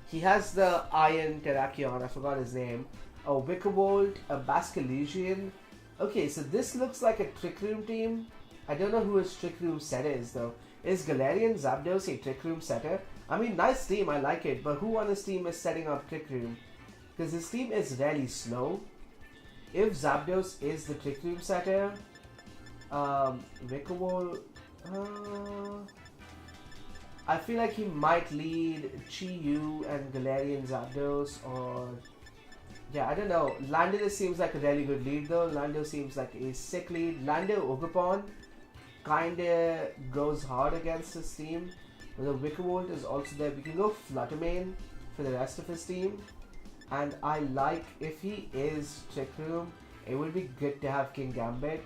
he has the Iron Terrakion. I forgot his name. A Wickerwold, a Basculegion. Okay, so this looks like a Trick Room team. I don't know who his Trick Room setter is though. Is Galarian Zapdos a Trick Room setter? I mean, nice team, I like it, but who on his team is setting up Trick Room? Because his team is really slow. If Zapdos is the Trick Room setter, Wickerwold, I feel like he might lead Chi-Yu and Galarian Zapdos, or yeah, I don't know. Lando seems like a really good lead though. Lando seems like a sick lead. Lando Ogerpon kinda goes hard against his team. But the Wickerwold is also there. We can go Fluttermane for the rest of his team. And I like, if he is Trick Room, it would be good to have King Gambit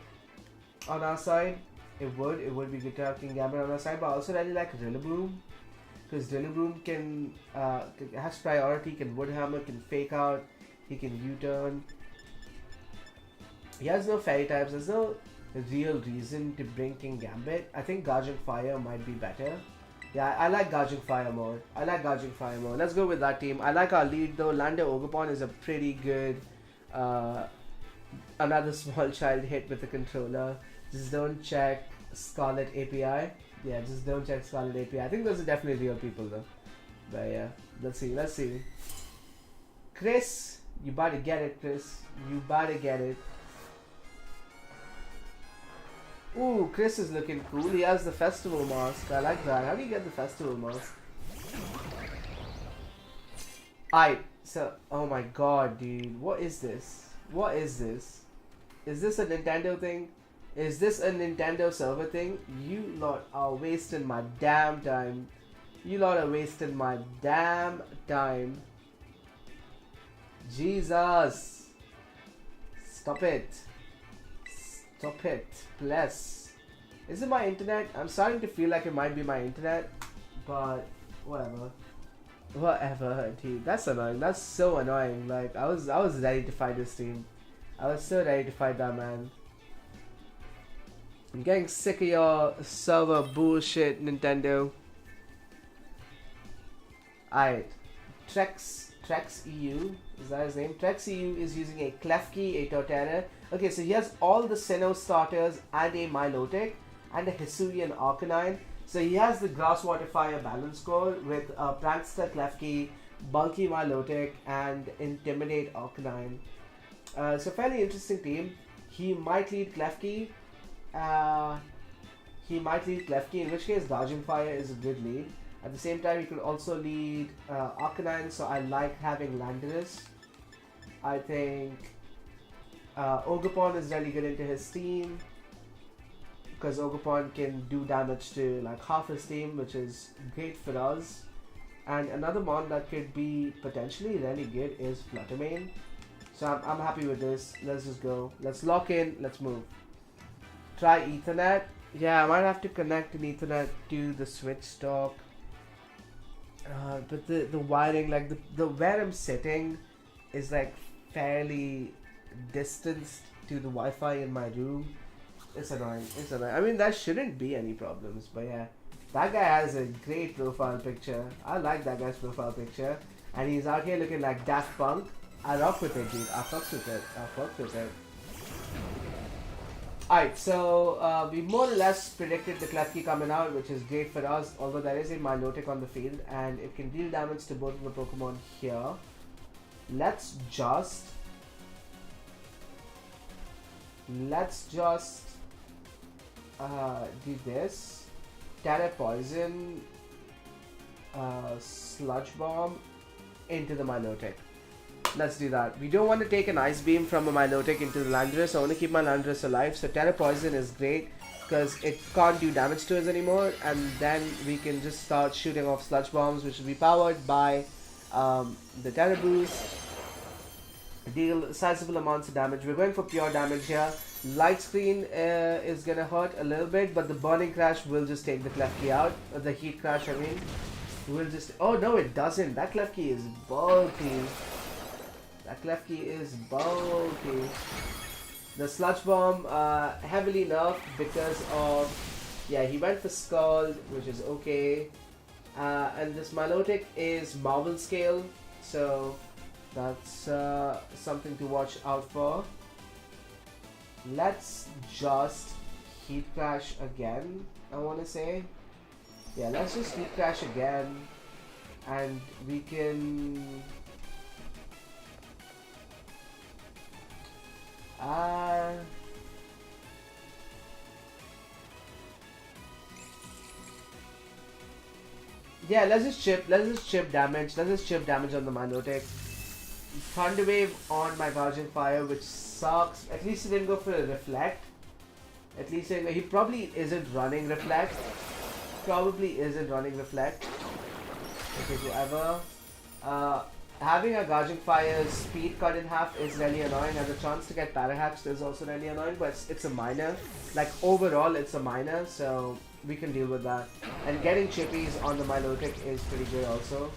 on our side. It would be good to have King Gambit on our side. But I also really like Rillaboom, because Rillaboom can has priority, can Wood Hammer, can Fake Out, he can U-turn. He has no Fairy types. There's no real reason to bring King Gambit. I think Guardian Fire might be better. Yeah, I like Guardian Fire more. Let's go with that team. I like our lead though. Lando Ogerpon is a pretty good another small child hit with the controller. Just don't check Scarlet API. Yeah, just don't check Scarlet API. I think those are definitely real people though. But yeah, let's see. Chris, you better get it, Chris. You better get it. Ooh, Chris is looking cool. He has the festival mask. I like that. How do you get the festival mask? So, oh my god, dude. What is this? Is this a Nintendo thing? Is this a Nintendo server thing? You lot are wasting my damn time. Jesus. Stop it. Bless. Is it my internet? I'm starting to feel like it might be my internet. But, whatever. Dude. That's annoying. That's so annoying. Like, I was ready to fight this team. I was so ready to fight that man. I'm getting sick of your server bullshit, Nintendo. Alright. Trex EU, is that his name? Trex EU is using a Klefki, a Torterra. Okay, so he has all the Sinnoh starters and a Milotic and a Hisuian Arcanine. So he has the Grass Water Fire balance score with Prankster Klefki, Bulky Milotic, and Intimidate Arcanine. So fairly interesting team. He might lead Klefki. In which case Guardian Fire is a good lead. At the same time, he could also lead Arcanine, so I like having Landorus. I think Ogerpon is really good into his team, because Ogerpon can do damage to like half his team, which is great for us. And another mon that could be potentially really good is Fluttermane. So I'm happy with this. Let's just go. Let's lock in. Let's move. Try Ethernet. Yeah, I might have to connect an Ethernet to the switch dock. But the wiring, like the where I'm sitting is like fairly distanced to the Wi-Fi in my room. It's annoying. I mean, that shouldn't be any problems, but yeah. That guy has a great profile picture. I like that guy's profile picture. And he's out here looking like Daft Punk. I rock with it, dude. I fucks with it. Alright, so we more or less predicted the Klefki coming out, which is great for us, although there is a Milotic on the field and it can deal damage to both of the Pokemon here. Let's just do this. Terra Poison, Sludge Bomb into the Milotic. Let's do that. We don't want to take an Ice Beam from a Milotic into the Landorus. I want to keep my Landorus alive. So Terra Poison is great because it can't do damage to us anymore. And then we can just start shooting off Sludge Bombs, which will be powered by The Terror Boost. Deal sizable amounts of damage. We're going for pure damage here. Light Screen is gonna hurt a little bit, but the Burning Crash will just take the Clef Key out. The Heat Crash, I mean. Will just... Oh no, it doesn't. That Clef Key is bulky. That Clef Key is bulky. The Sludge Bomb, heavily nerfed because of... Yeah, he went for Scald, which is okay. And this Milotic is Marvel Scale, so that's something to watch out for. Let's just Heat Crash again, I want to say. Yeah, let's just Heat Crash again. And we can... yeah, let's just chip damage. Let's just chip damage on the Milotic. Thunder Wave on my Guardian Fire, which sucks. At least he didn't go for a Reflect. At least he probably isn't running Reflect. Okay, whatever. Having a Guardian Fire speed cut in half is really annoying, and the chance to get Parahaxed is also really annoying, but it's a minor. Like, overall, it's a minor, so we can deal with that. And getting chippies on the Milotic is pretty good also.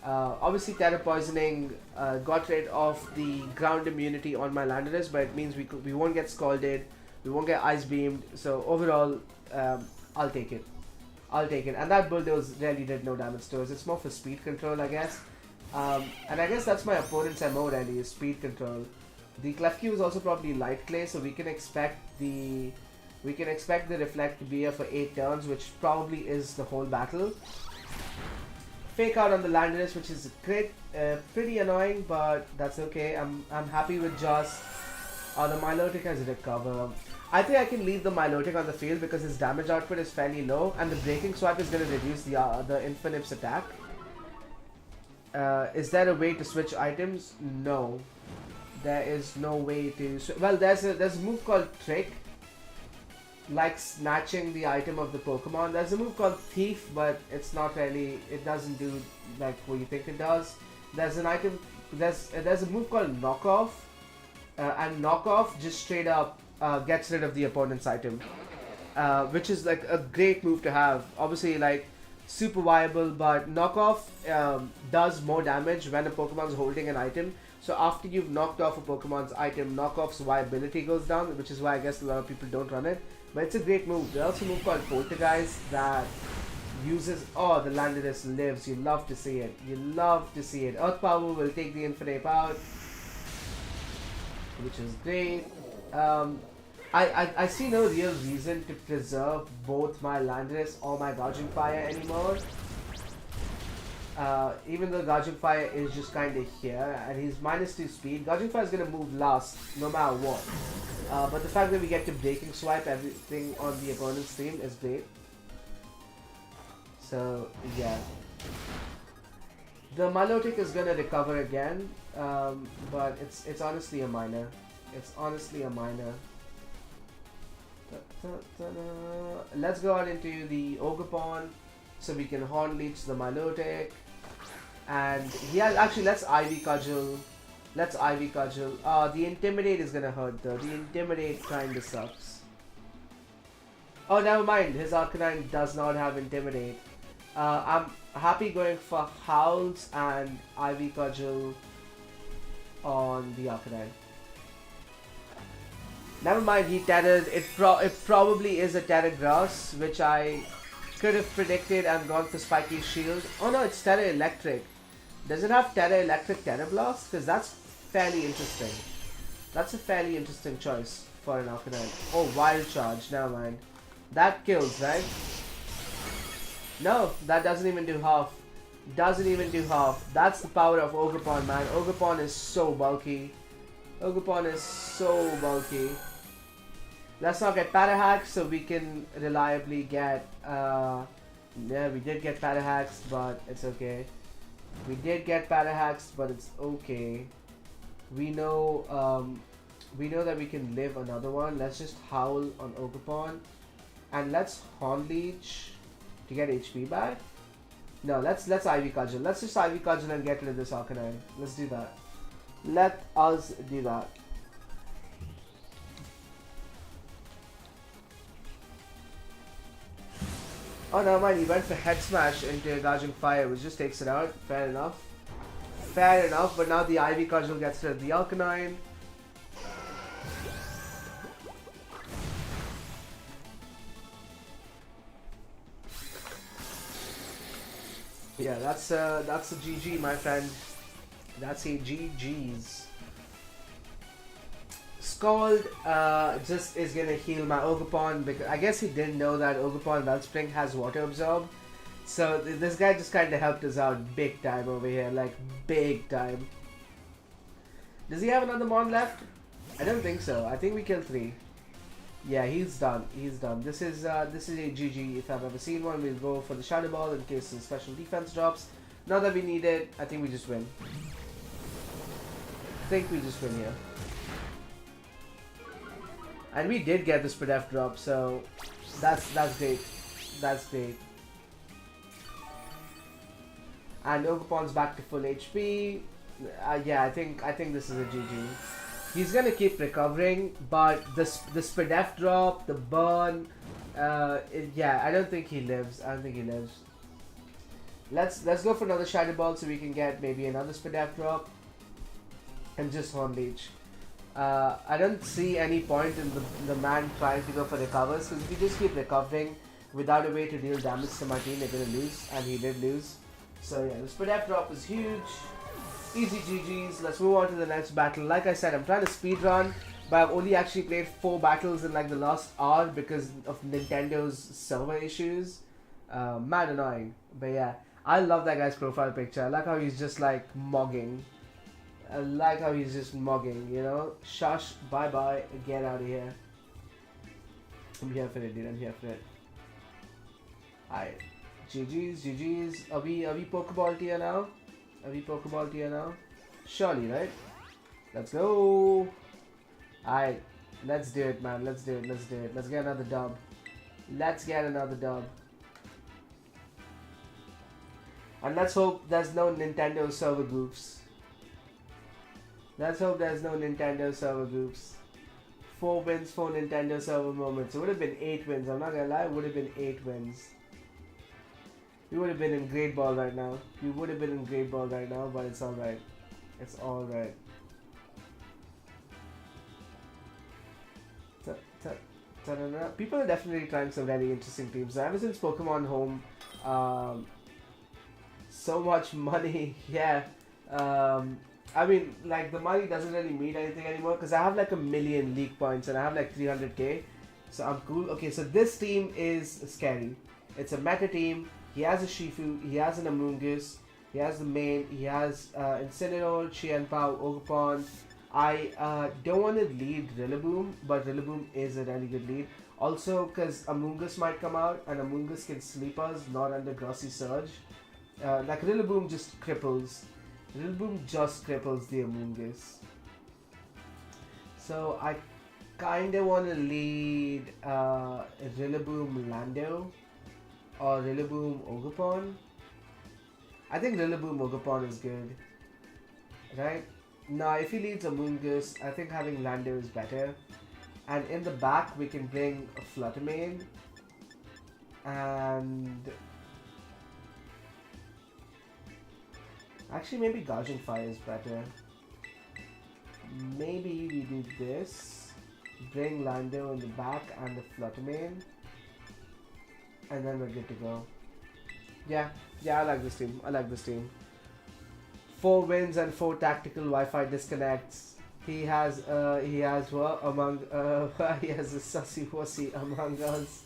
Obviously, Terra Poisoning got rid of the ground immunity on my Landorus, but it means we won't get Scalded, we won't get Ice Beamed, so overall, I'll take it. And that Bulldoze really did no damage to us. It's more for speed control, I guess. And I guess that's my opponent's MO really, is speed control. The Clef Key was also probably Light Clay, so we can expect the Reflect to be here for 8 turns, which probably is the whole battle. Fake out on the Landorus, which is great, pretty annoying, but that's okay. I'm happy with just the Milotic has Recover. I think I can leave the Milotic on the field because his damage output is fairly low, and the Breaking Swipe is going to reduce the Infinite's attack. Is there a way to switch items? No. There is no way to... Well, there's a move called Trick. Like snatching the item of the Pokemon. There's a move called Thief, but it's not really... It doesn't do like what you think it does. There's an item... There's a move called Knockoff. And Knockoff just straight up gets rid of the opponent's item. Which is like a great move to have. Obviously, like... super viable, but Knockoff does more damage when a Pokemon's holding an item. So after you've knocked off a Pokemon's item, Knockoff's viability goes down, which is why I guess a lot of people don't run it. But it's a great move. There's also a move called Poltergeist that uses... Oh, the Landorus lives. You love to see it. Earth Power will take the Infinite out, which is great. I see no real reason to preserve both my Landorus or my Guardian Fire anymore. Even though Guardian Fire is just kind of here and he's -2 speed, Guardian Fire is going to move last no matter what. But the fact that we get to Breaking Swipe everything on the opponent's team is great. So, yeah. The Milotic is going to recover again, but it's honestly a minor. Let's go on into the Ogerpon so we can Horn Leech the Milotic. And yeah, actually let's Ivy Cudgel. The Intimidate is gonna hurt though. The Intimidate kinda sucks. Oh, never mind. His Arcanine does not have Intimidate. I'm happy going for Howls and Ivy Cudgel on the Arcanine. Never mind, he Terra. It probably is a Terra Grass, which I could have predicted and gone for Spiky Shield. Oh no, it's Terra Electric. Does it have Terra Electric Terra Blast? Because that's fairly interesting. That's a fairly interesting choice for an Arcanine. Oh, Wild Charge. Never mind. That kills, right? No, that doesn't even do half. That's the power of Ogerpon, man. Ogerpon is so bulky. Let's not get Parahax so we can reliably get... yeah, we did get Parahax, but it's okay. We know that we can live another one. Let's just Howl on Ogerpon. And let's Horn Leech to get HP back. No, let's Ivy Cudgel. Let's just Ivy Cudgel and get rid of this Arcanine. Let's do that. Let us do that. Oh no, mind, he went for Head Smash into Guardian Fire, which just takes it out. Fair enough. Fair enough, but now the Ivy Cudgel gets rid of the Arcanine. Yeah, that's a GG, my friend. That's a GG's. Scald just is gonna heal my Ogerpon because I guess he didn't know that Ogerpon Wellspring has Water Absorb. So this guy just kind of helped us out big time over here, like big time. Does he have another Mon left? I don't think so. I think we killed 3. Yeah, he's done. He's done. This is a GG if I've ever seen one. We'll go for the Shadow Ball in case some special defense drops. Not that we need it. I think we just win. I think we just win here. And we did get the Spread drop, so that's great. That's great. And Ogerpon's back to full HP. Yeah, I think this is a GG. He's gonna keep recovering, but the Spread drop, the burn, yeah, I don't think he lives. I don't think he lives. Let's go for another Shadow Ball so we can get maybe another Spread drop and just Horn Leech. I don't see any point in the man trying to go for recovers, because if you just keep recovering without a way to deal damage to my team, they're gonna lose, and he did lose. So yeah, the Spread drop is huge. Easy GG's. Let's move on to the next battle. Like I said, I'm trying to speedrun, but I've only actually played 4 battles in like the last hour because of Nintendo's server issues. Mad annoying. But yeah, I love that guy's profile picture. I like how he's just like mogging. I like how he's just mogging, you know? Shush, bye bye, get out of here. I'm here for it, dude. I'm here for it. Alright. GG's, GG's. Are we Pokeball tier now? Are we Pokeball tier now? Surely, right? Let's go. Alright. Let's do it, man. Let's do it. Let's do it. Let's get another dub. Let's get another dub. And let's hope there's no Nintendo server goofs. Let's hope there's no Nintendo server groups. 4 wins, 4 Nintendo server moments. It would have been 8 wins. I'm not gonna lie, it would have been 8 wins. We would have been in Great Ball right now. We would have been in Great Ball right now, but it's alright. It's alright. People are definitely trying some very interesting teams. So ever since Pokemon Home, so much money, yeah. I mean, like, the money doesn't really mean anything anymore because I have like 1 million league points and I have like 300k, so I'm cool. Okay, so this team is scary. It's a meta team. He has a Shifu, he has an Amoonguss, he has the main, he has Incineroar, Qianpao, Ogerpon. I don't want to lead Rillaboom, but Rillaboom is a really good lead. Also, because Amoonguss might come out and Amoonguss can sleep us, not under Grassy Surge. Like, Rillaboom just cripples. Rillaboom just cripples the Amoonguss. So I kinda wanna lead Rillaboom Lando or Rillaboom Ogerpon. I think Rillaboom Ogerpon is good. Right? Now if he leads Amoonguss, I think having Lando is better. And in the back we can bring a Fluttermane and actually, maybe Guardian Fire is better. Maybe we do this. Bring Lando in the back and the Fluttermane. And then we're good to go. Yeah, I like this team. I like this team. 4 wins and 4 tactical Wi-Fi disconnects. He has what he has a sussy wussy Among Us.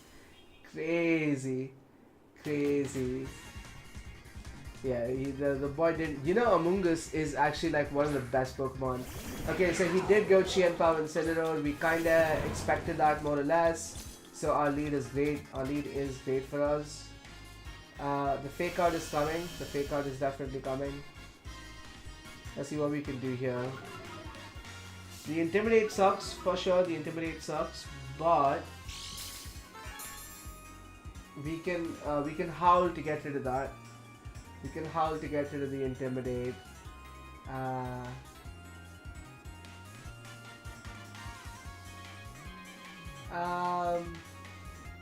Crazy. Yeah, the boy didn't. You know, Amoonguss is actually like one of the best Pokemon. Okay, so he did go Qianpao and Incineroar. We kinda expected that more or less. So our lead is great. Our lead is great for us. The fake out is coming. The fake out is definitely coming. Let's see what we can do here. The Intimidate sucks for sure. The Intimidate sucks, but we can Howl to get rid of that. We can howl to get rid of the intimidate.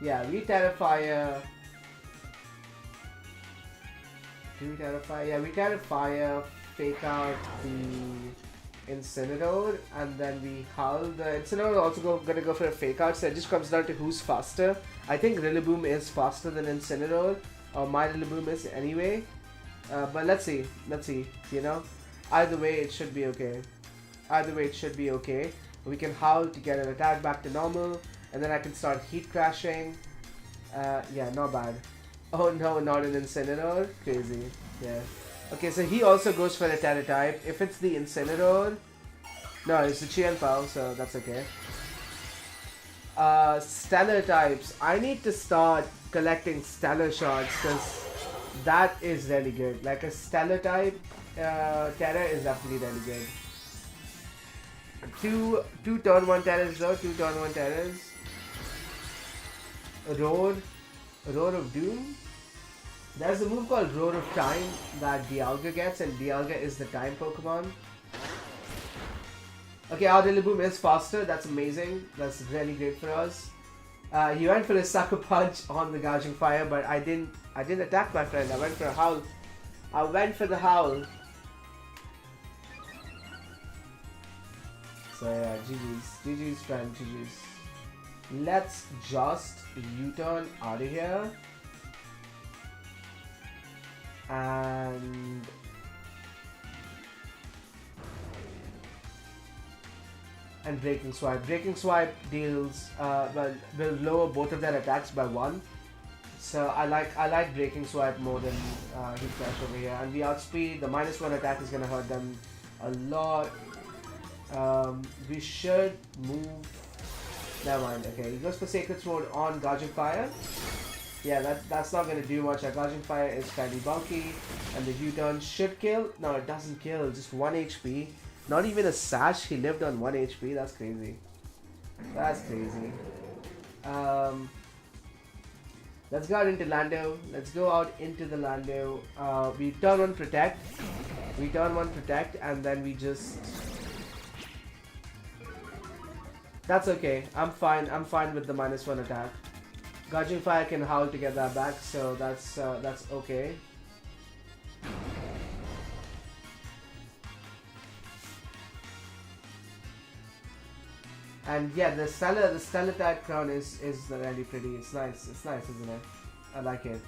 Yeah, we Terrifier. Do we Terrifier? Yeah, we Terrifier, fake out the Incineroar, and then we howl. The Incineroar also gonna go for a fake out, so it just comes down to who's faster. I think Rillaboom is faster than Incineroar, or my Rillaboom is anyway. But let's see, you know. Either way, it should be okay. We can howl to get an attack back to normal, and then I can start heat crashing. Yeah, not bad. Oh no, not an Incineroar. Crazy. Yeah. Okay, so he also goes for a Terra type. If it's the Incineroar, no, it's the Qianpao, so that's okay. Stellar types. I need to start collecting stellar shards because that is really good. Like a stellar type Terra is definitely really good. Two turn 1 Terras though, 2 turn 1 Terras. Roar of Doom. There's a move called Roar of Time that Dialga gets, and Dialga is the time Pokemon. Okay, our Rillaboom is faster, that's amazing. That's really great for us. He went for a Sucker Punch on the Gouging Fire, but I didn't attack my friend. I went for a Howl. I went for the Howl. So yeah, GG's friend, GG's. Let's just U-turn out of here. And Breaking Swipe. Breaking Swipe deals will lower both of their attacks by 1. So I like Breaking Swipe more than Heat Crash over here. And we outspeed. The -1 attack is gonna hurt them a lot. We should move. Never mind. Okay, he goes for Sacred Sword on Gouging Fire. Yeah, that's not gonna do much. Our Gouging Fire is fairly bulky, and the U-turn should kill. No, it doesn't kill. Just 1 HP. Not even a sash. He lived on 1 HP. That's crazy. That's crazy. Let's go out into Lando. Let's go out into the Lando. We turn 1 Protect. And then we just. That's okay. I'm fine with the -1 attack. Gouging Fire can howl to get that back, so that's okay. And yeah, the stellar type crown is really pretty. It's nice, isn't it? I like it.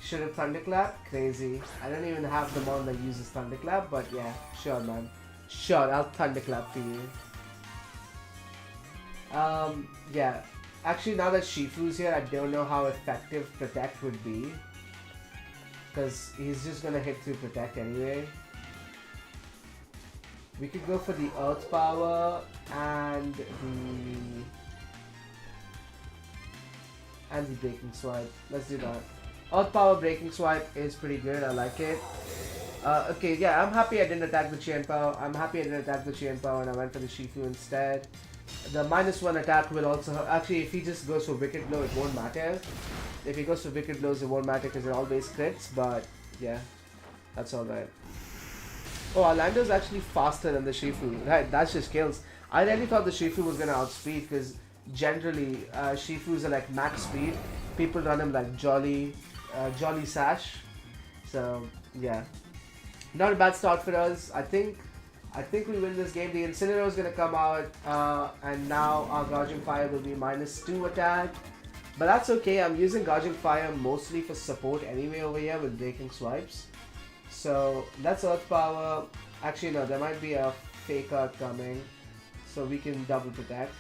Should have Thunderclap? Crazy. I don't even have the mon that uses Thunderclap, but yeah, sure man. Sure, I'll Thunderclap for you. Yeah. Actually, now that Shifu's here, I don't know how effective Protect would be. Because he's just gonna hit through Protect anyway. We could go for the Earth Power and the Breaking Swipe. Let's do that. Earth Power Breaking Swipe is pretty good. I like it. Okay, yeah, I'm happy I didn't attack the Qianpao. And I went for the Shifu instead. The -1 attack will also actually, if he just goes for Wicked Blow, it won't matter. If he goes for Wicked Blows, it won't matter because it always crits. But yeah, that's alright. Oh, Orlando's actually faster than the Shifu. Right, that's just kills. I really thought the Shifu was gonna outspeed because generally Shifus are like max speed. People run him like Jolly Sash. So yeah, not a bad start for us. I think we win this game. The Incineroar is gonna come out, and now our Gouging Fire will be -2 attack. But that's okay. I'm using Gouging Fire mostly for support anyway over here with Breaking Swipes. So let's Earth Power. Actually, no, there might be a Fake Out coming, so we can double protect.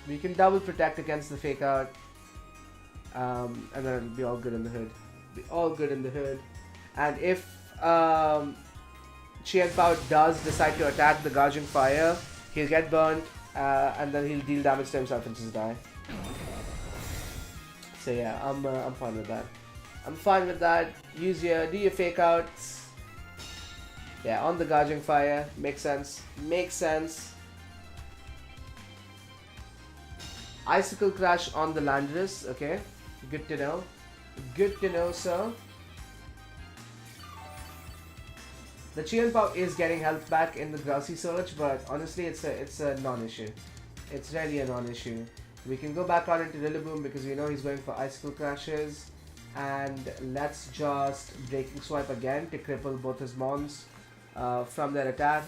We can double protect against the Fake Out, and then it'll be all good in the hood. And if Qianpao does decide to attack the Gouging Fire, he'll get burnt, and then he'll deal damage to himself and just die. So yeah, I'm fine with that. Do your Fake Outs. Yeah, on the Gouging Fire. Makes sense. Icicle Crash on the Landorus. Okay, good to know, sir. The Chien Pao is getting health back in the Grassy Surge, but honestly it's a non-issue. It's really a non-issue. We can go back out into Rillaboom because we know he's going for Icicle Crashes. And let's just Breaking Swipe again to cripple both his mons from their attack.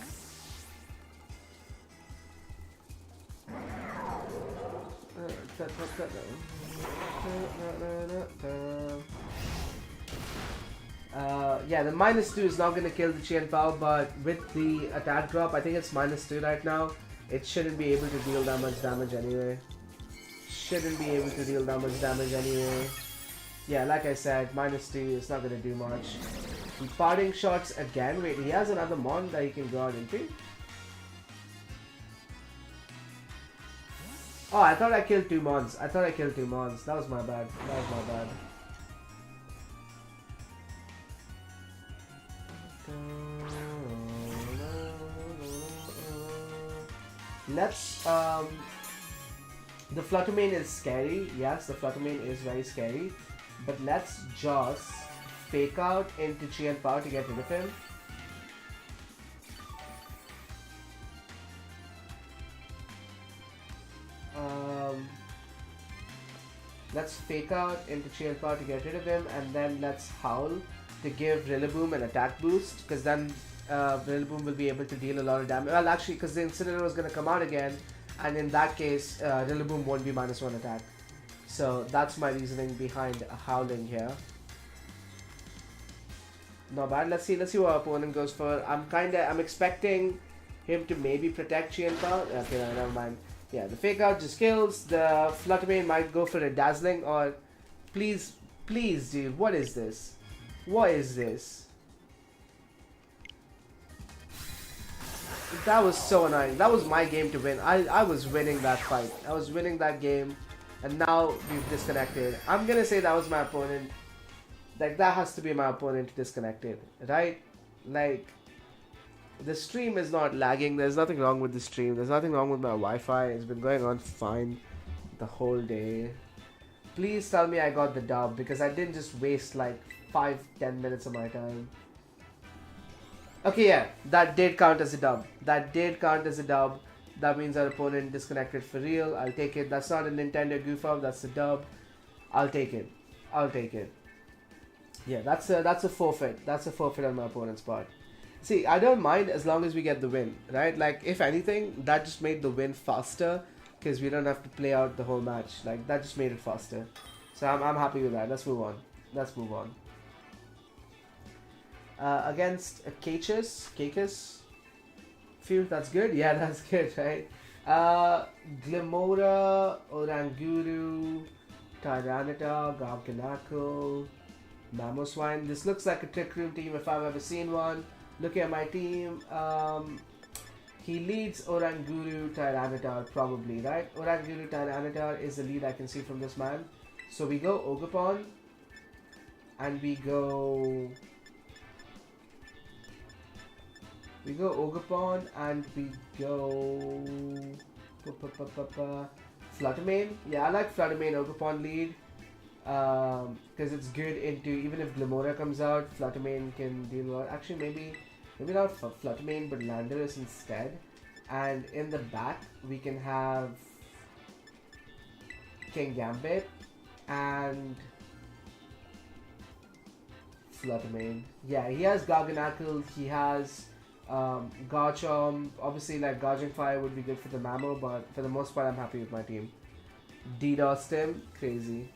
Yeah, the -2 is not going to kill the Chien Pao, but with the attack drop, I think it's -2 right now. It shouldn't be able to deal that much damage anyway. Yeah, like I said, -2 is not going to do much. The Parting Shots again. Wait, he has another mon that he can go out into. Oh, I thought I killed 2 mons. That was my bad. Let's, the Fluttermane is scary. Yes, the Fluttermane is very scary. But let's just Fake Out into Chien Pao to get rid of him. Let's Fake Out into Chien Pao to get rid of him, and then let's Howl to give Rillaboom an attack boost, because then Rillaboom will be able to deal a lot of damage. Well, actually, because the Incineroar is going to come out again, and in that case, Rillaboom won't be -1 attack. So that's my reasoning behind howling here. Not bad. Let's see what our opponent goes for. I'm expecting him to maybe protect Chien Pao. Okay, no, never mind. Yeah, the Fake Out just kills. The Fluttermane might go for a Dazzling, or please, dude, what is this? That was so annoying. That was my game to win. I was winning that fight. I was winning that game, and now we've disconnected. I'm gonna say that was my opponent. Like, that has to be my opponent disconnected, right? Like, the stream is not lagging. There's nothing wrong with the stream. There's nothing wrong with my Wi-Fi. It's been going on fine the whole day. Please tell me I got the dub, because I didn't just waste like 5-10 minutes of my time. Okay, yeah, that did count as a dub. That means our opponent disconnected for real. I'll take it. That's not a Nintendo goof up. That's a dub. I'll take it. Yeah, that's a forfeit. That's a forfeit on my opponent's part. See, I don't mind as long as we get the win, right? Like, if anything, that just made the win faster, because we don't have to play out the whole match. Like, that just made it faster. So I'm happy with that. Let's move on. Against Kakis. Phew, that's good. Yeah, that's good, right? Glimora, Oranguru, Tyranitar, Garganacl, Mamoswine. This looks like a Trick Room team if I've ever seen one. Looking at my team, he leads Oranguru, Tyranitar probably, right? Oranguru, Tyranitar is the lead I can see from this man. So we go Ogerpon, and we go Ogerpon, and we go Fluttermane. Yeah, I like Fluttermane Ogerpon lead. Because it's good into, even if Glimora comes out, Fluttermane can deal with, actually maybe not Fluttermane but Landorus instead, and in the back we can have King Gambit and Fluttermane. Yeah, he has Garganacl, he has Garchomp. Obviously, like, Gouging Fire would be good for the Mamo, but for the most part I'm happy with my team. DDoSed him, crazy.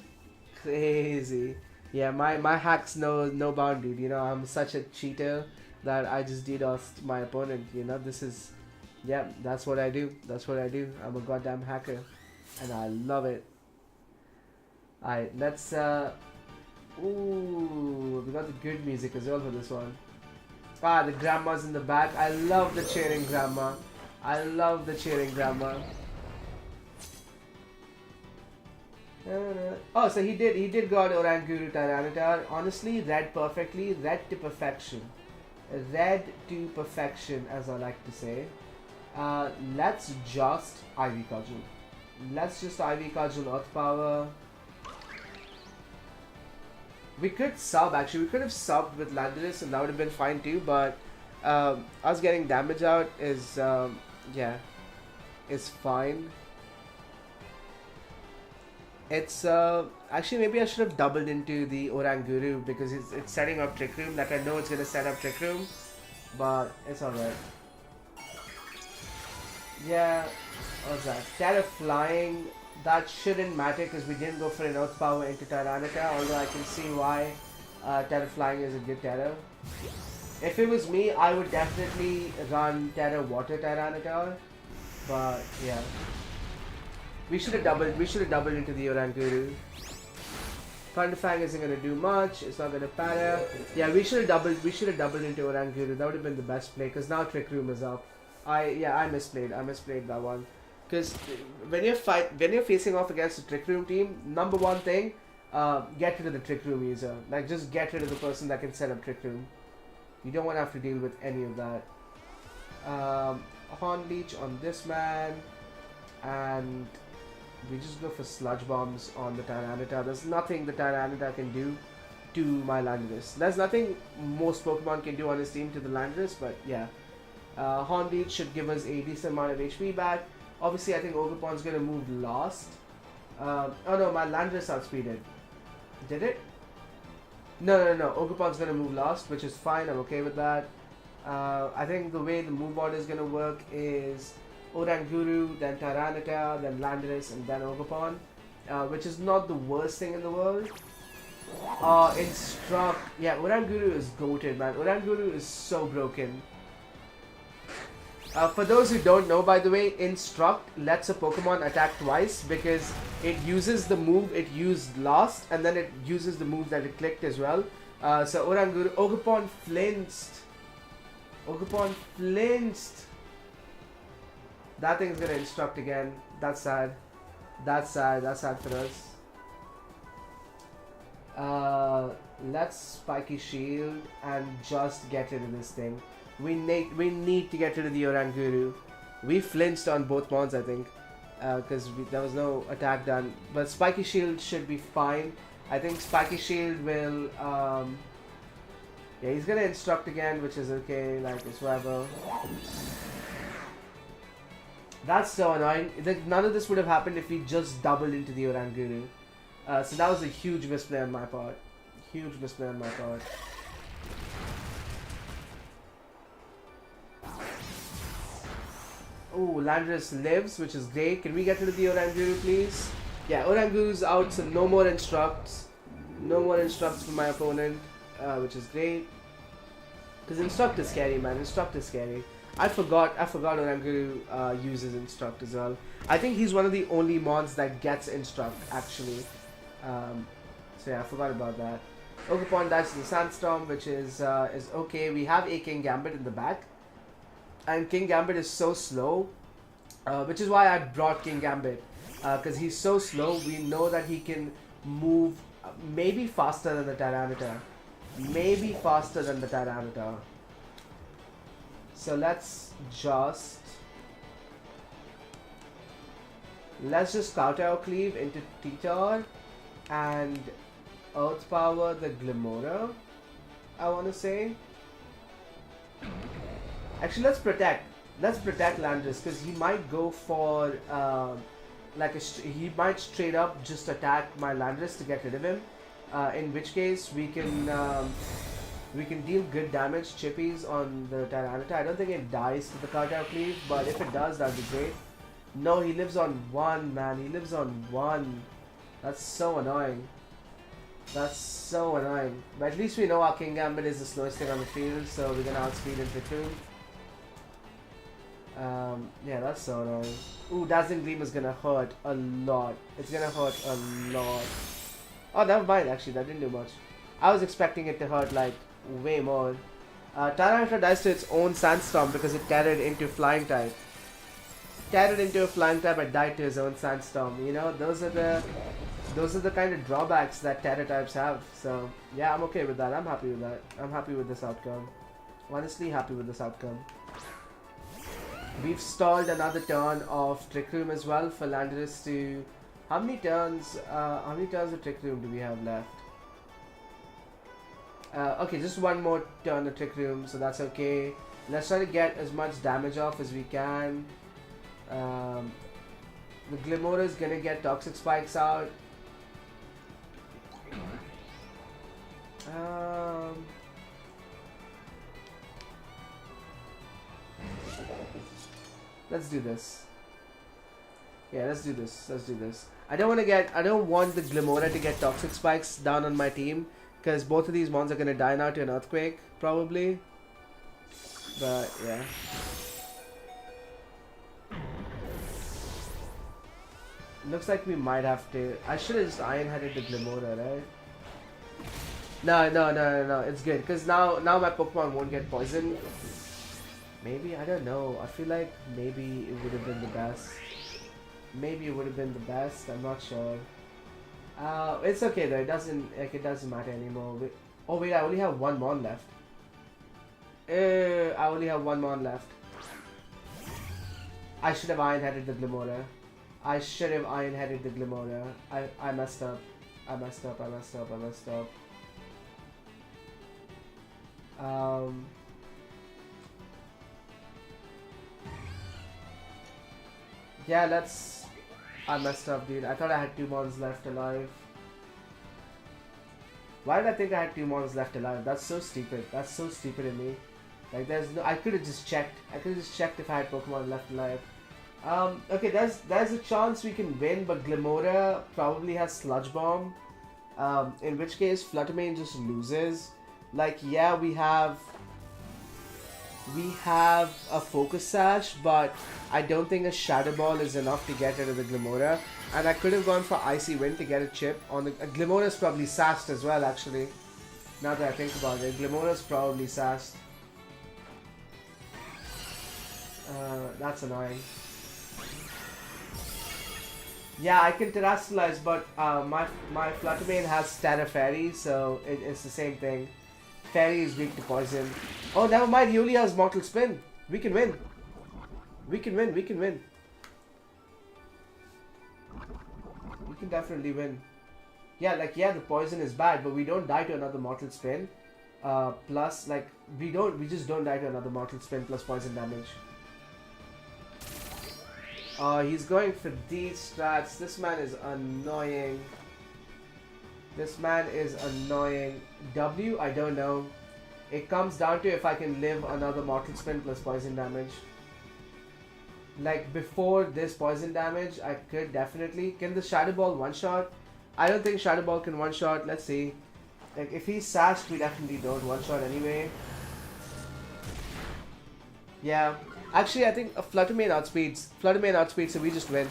Yeah, my hacks no bound, dude. You know, I'm such a cheater that I just DDoSed my opponent. You know, that's what I do. I'm a goddamn hacker, and I love it. Alright, let's ooh, we got the good music as well for this one. Ah, the grandma's in the back. I love the cheering grandma. Oh, so he did got Oranguru Tyranitar. Honestly, read perfectly. Read to perfection, as I like to say. Let's just Ivy Cudgel. Earth Power. We could sub, actually. We could have subbed with Landorus and that would have been fine too, but Us getting damage out is yeah, is fine. It's actually maybe I should have doubled into the Oranguru because it's setting up Trick Room. Like I know it's gonna set up Trick Room, but it's alright. Yeah, what's that? Terra Flying, that shouldn't matter because we didn't go for an Earth Power into Tyranitar, although I can see why Terra Flying is a good Terra. If it was me, I would definitely run Terra Water Tyranitar, but yeah. We should have doubled into the Oranguru. Thunderfang isn't gonna do much, it's not gonna pattern. Yeah, we should have doubled into Oranguru. That would have been the best play, because now Trick Room is up. I misplayed that one. Because when you're facing off against a Trick Room team, number one thing, get rid of the Trick Room user. Like just get rid of the person that can set up Trick Room. You don't want to have to deal with any of that. Horn Leech on this man, and we just go for Sludge Bombs on the Tyranitar. There's nothing the Tyranitar can do to my Landorus. There's nothing most Pokemon can do on his team to the Landorus, but yeah. Horn Leech should give us a decent amount of HP back. Obviously, I think Ogerpon's gonna move last. Oh no, my Landorus outspeeded. Did it? No. Ogerpon's gonna move last, which is fine. I'm okay with that. I think the way the move order is gonna work is Oranguru, then Tyranitar, then Landorus, and then Ogerpon, which is not the worst thing in the world. Instruct. Yeah, Oranguru is goated, man. Oranguru is so broken. For those who don't know, by the way, Instruct lets a Pokemon attack twice because it uses the move it used last and then it uses the move that it clicked as well. So Ogerpon flinched. Ogerpon flinched. That thing's gonna Instruct again. That's sad. That's sad. That's sad for us. Let's Spiky Shield and just get rid of this thing. We need to get rid of the Oranguru. We flinched on both mons, I think, because there was no attack done. But Spiky Shield should be fine. I think Spiky Shield will. Yeah, he's gonna Instruct again, which is okay. Like it's whatever. That's so annoying. None of this would have happened if we just doubled into the Oranguru. So that was a huge misplay on my part. Huge misplay on my part. Oh, Landorus lives, which is great. Can we get rid of the Oranguru, please? Yeah, Oranguru's out, so no more Instructs. No more Instructs for my opponent, which is great. Because Instruct is scary, man. Instruct is scary. I forgot Oranguru uses Instruct as well. I think he's one of the only mons that gets Instruct, actually. So yeah, I forgot about that. Ogerpon dies to the Sandstorm, which is okay. We have a King Gambit in the back. And King Gambit is so slow, which is why I brought King Gambit. Because he's so slow, we know that he can move maybe faster than the Tyranitar. Maybe faster than the Tyranitar. So let's just Counter Cleave into T-Tar and Earth Power the Glimora, I want to say. Actually, let's protect Landorus because he might go for he might straight up just attack my Landorus to get rid of him. In which case we can deal good damage chippies on the Tyranitar. I don't think it dies to the Counter Cleave, but if it does, that'd be great. No, he lives on 1, man. He lives on 1. That's so annoying. That's so annoying. But at least we know our King Gambit is the slowest thing on the field, so we're gonna outspeed him for 2. Yeah, that's so annoying. Ooh, Dazzling Gleam is gonna hurt a lot. It's gonna hurt a lot. Oh, never mind, actually, that didn't do much. I was expecting it to hurt, like, way more. Tyranitar dies to its own Sandstorm because it carried into Flying type. Carried into a Flying type and died to his own Sandstorm. You know, those are the kind of drawbacks that Terra types have. So, yeah, I'm okay with that. I'm happy with that. I'm happy with this outcome. Honestly, happy with this outcome. We've stalled another turn of Trick Room as well for Landorus to... How many turns of Trick Room do we have left? Okay, just one more turn of Trick Room, so that's okay. Let's try to get as much damage off as we can. The Glimora is gonna get Toxic Spikes out. Let's do this. Yeah, let's do this. Let's do this. I don't want the Glimora to get Toxic Spikes down on my team, because both of these mons are gonna die now to an Earthquake, probably. But yeah. Looks like we might have to. I should have just Iron-Headed the Glimora, right? No. It's good, because now my Pokemon won't get poisoned. Maybe, I don't know. I feel like maybe it would have been the best. Maybe it would have been the best. I'm not sure. It's okay though. It doesn't matter anymore. Oh wait, I only have one mon left. I only have one mon left. I should have Iron-Headed the Glimora. I messed up. I messed up. Yeah, I messed up, dude. I thought I had 2 mons left alive. Why did I think I had 2 mons left alive? That's so stupid. That's so stupid of me. Like, there's no. I could have just checked. If I had Pokemon left alive. Okay, there's a chance we can win, but Glimora probably has Sludge Bomb. In which case, Fluttermane just loses. Like, yeah, we have a Focus Sash, but I don't think a Shadow Ball is enough to get rid of the Glimora. And I could have gone for Icy Wind to get a chip on the... Glimora is probably sassed as well, actually. Now that I think about it, Glimora is probably sassed. That's annoying. Yeah, I can Terastallize, but my Fluttermane has Terra Fairy, so it's the same thing. Fairy is weak to poison. Oh, never mind. He only has Mortal Spin. We can win. We can definitely win. Yeah, like, yeah, the poison is bad, but we don't die to another Mortal Spin. Plus, like, we just don't die to another Mortal Spin plus poison damage. He's going for these strats. This man is annoying. W, I don't know. It comes down to if I can live another Mortal Spin plus poison damage. Like, before this poison damage, I could definitely... Can the Shadow Ball one-shot? I don't think Shadow Ball can one-shot. Let's see. Like, if he's sashed, we definitely don't one-shot anyway. Yeah. Actually, I think a Fluttermane outspeeds, so we just win.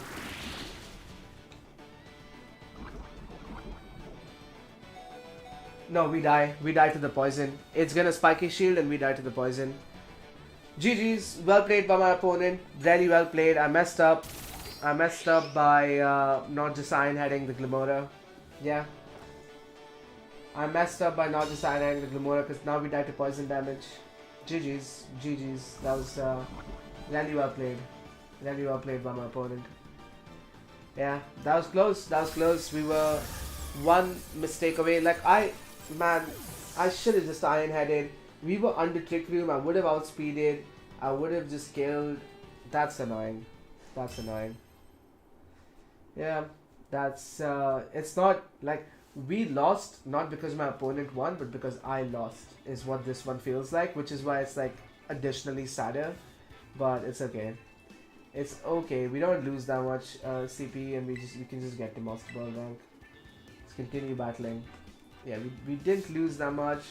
No, we die. We die to the poison. It's gonna Spiky Shield and we die to the poison. GG's. Well played by my opponent. Very well played. I messed up by not just Iron-Heading the Glimora. Yeah. I messed up by not just Iron-Heading the Glimora because now we die to poison damage. GG's. That was really well played. Really well played by my opponent. Yeah, that was close. We were one mistake away. Like, I should have just Iron-Headed. We were under Trick Room. I would have outspeeded. I would have just killed. That's annoying. Yeah, that's it's not like we lost not because my opponent won, but because I lost is what this one feels like, which is why it's like additionally sadder. But it's okay. It's okay. We don't lose that much CP, and we can just get to Master Ball rank. Let's continue battling. Yeah, we didn't lose that much.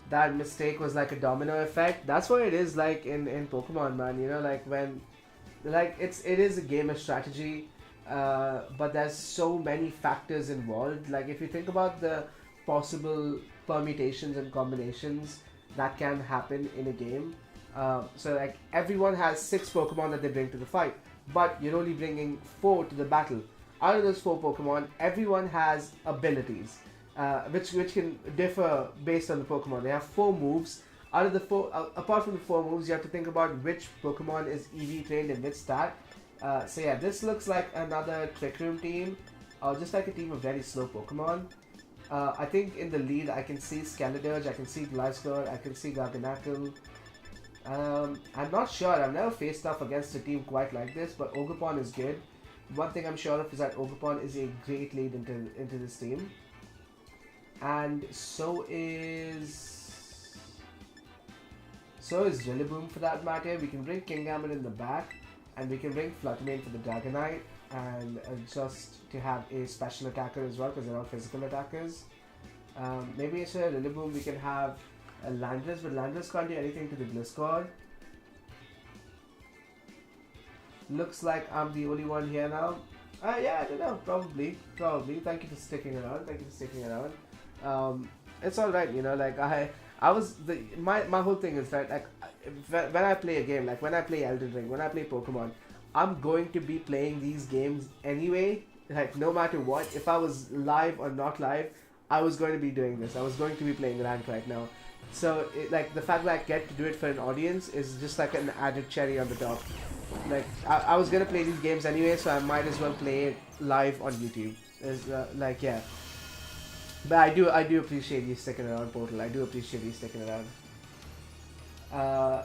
That mistake was like a domino effect. That's what it is like in Pokemon, man. You know, like when, like it is a game of strategy, but there's so many factors involved. Like if you think about the possible permutations and combinations that can happen in a game. So like everyone has 6 Pokemon that they bring to the fight, but you're only bringing 4 to the battle. Out of those 4 Pokemon, everyone has abilities, which can differ based on the Pokemon. They have 4 moves. Out of the 4, apart from the 4 moves, you have to think about which Pokemon is EV trained and which stat. So yeah, this looks like another Trick Room team, or just like a team of very slow Pokemon. I think in the lead I can see Scarlet, I can see Glasgow, I can see Garganacle. I'm not sure. I've never faced off against a team quite like this, but Ogerpon is good. One thing I'm sure of is that Ogerpon is a great lead into this team. And so is Rillaboom for that matter. We can bring Kingambit in the back, and we can bring Fluttermane for the Dragonite, and just to have a special attacker as well, because they're all physical attackers. Maybe instead of Rillaboom we can have a Landless, but Landless can't do anything to the Gliscor. Looks like I'm the only one here now. Yeah, I don't know. Probably. Thank you for sticking around. It's all right, you know. Like my whole thing is that like when I play a game, like when I play Elden Ring, when I play Pokemon, I'm going to be playing these games anyway. Like no matter what, if I was live or not live, I was going to be doing this. I was going to be playing rank right now. So like the fact that I get to do it for an audience is just like an added cherry on the top. Like I was gonna play these games anyway, so I might as well play it live on YouTube. Like yeah. But I do appreciate you sticking around, Portal. I do appreciate you sticking around.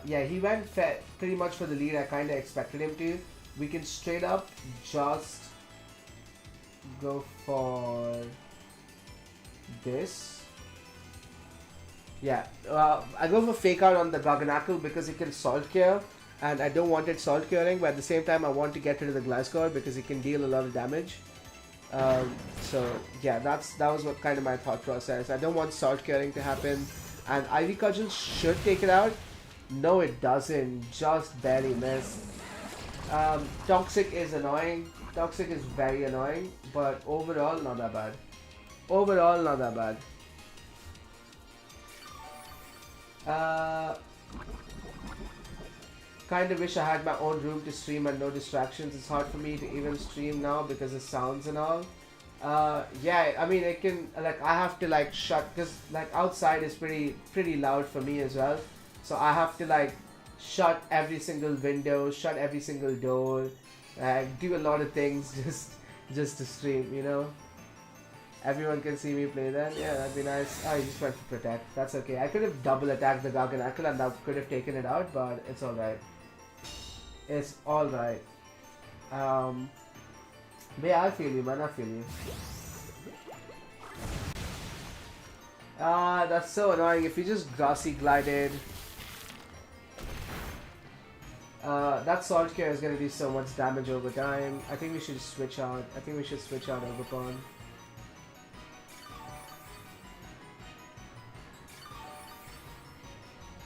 Yeah, he went pretty much for the lead. I kind of expected him to. We can straight up just go for this. Yeah, I go for Fake Out on the Garganacle because it can Salt Cure, and I don't want it Salt Curing, but at the same time I want to get rid of the Gliscor because it can deal a lot of damage. So yeah, that was what kind of my thought process. I don't want Salt Curing to happen, and Ivy Cudgel should take it out. No, it doesn't. Just barely missed. Toxic is annoying. Toxic is very annoying, but overall not that bad. Kind of wish I had my own room to stream and no distractions. It's hard for me to even stream now because of sounds and all. Yeah, I mean, it can, like, I have to like shut, because like outside is pretty loud for me as well. So I have to like shut every single window, shut every single door, do a lot of things just to stream, you know. Everyone can see me play then. Yeah, that'd be nice. Oh, he just went for Protect. That's okay. I could have double attacked the Garganacle and that could have taken it out, but it's alright. It's alright. But yeah, I feel you, man. I feel you. That's so annoying. If you just Grassy Glided, that Salt Cure is gonna do so much damage over time. I think we should switch out. Ogerpon.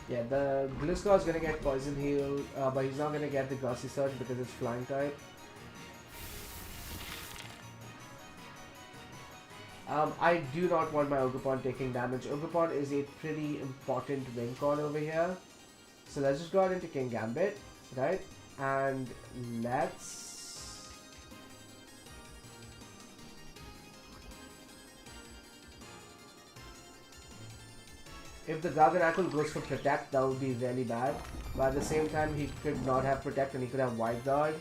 Yeah, the Gliscor is gonna get Poison Heal, but he's not gonna get the Grassy Surge because it's Flying type. I do not want my Ogerpon taking damage. Ogerpon is a pretty important win con over here. So let's just go out into Kingambit, right? And let's... If the Garganacle goes for Protect, that would be really bad. But at the same time, he could not have Protect and he could have Wide Guard.